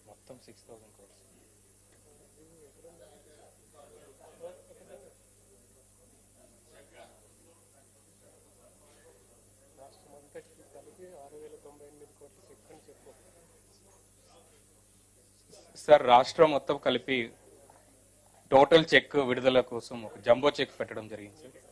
మొత్తం 6,000 crores. సార్ రాష్ట్రం మొత్తం కలిపి టోటల్ చెక్ విడుదల కోసం ఒక జంబో చెక్ పెట్టడం జరిగింది సార్.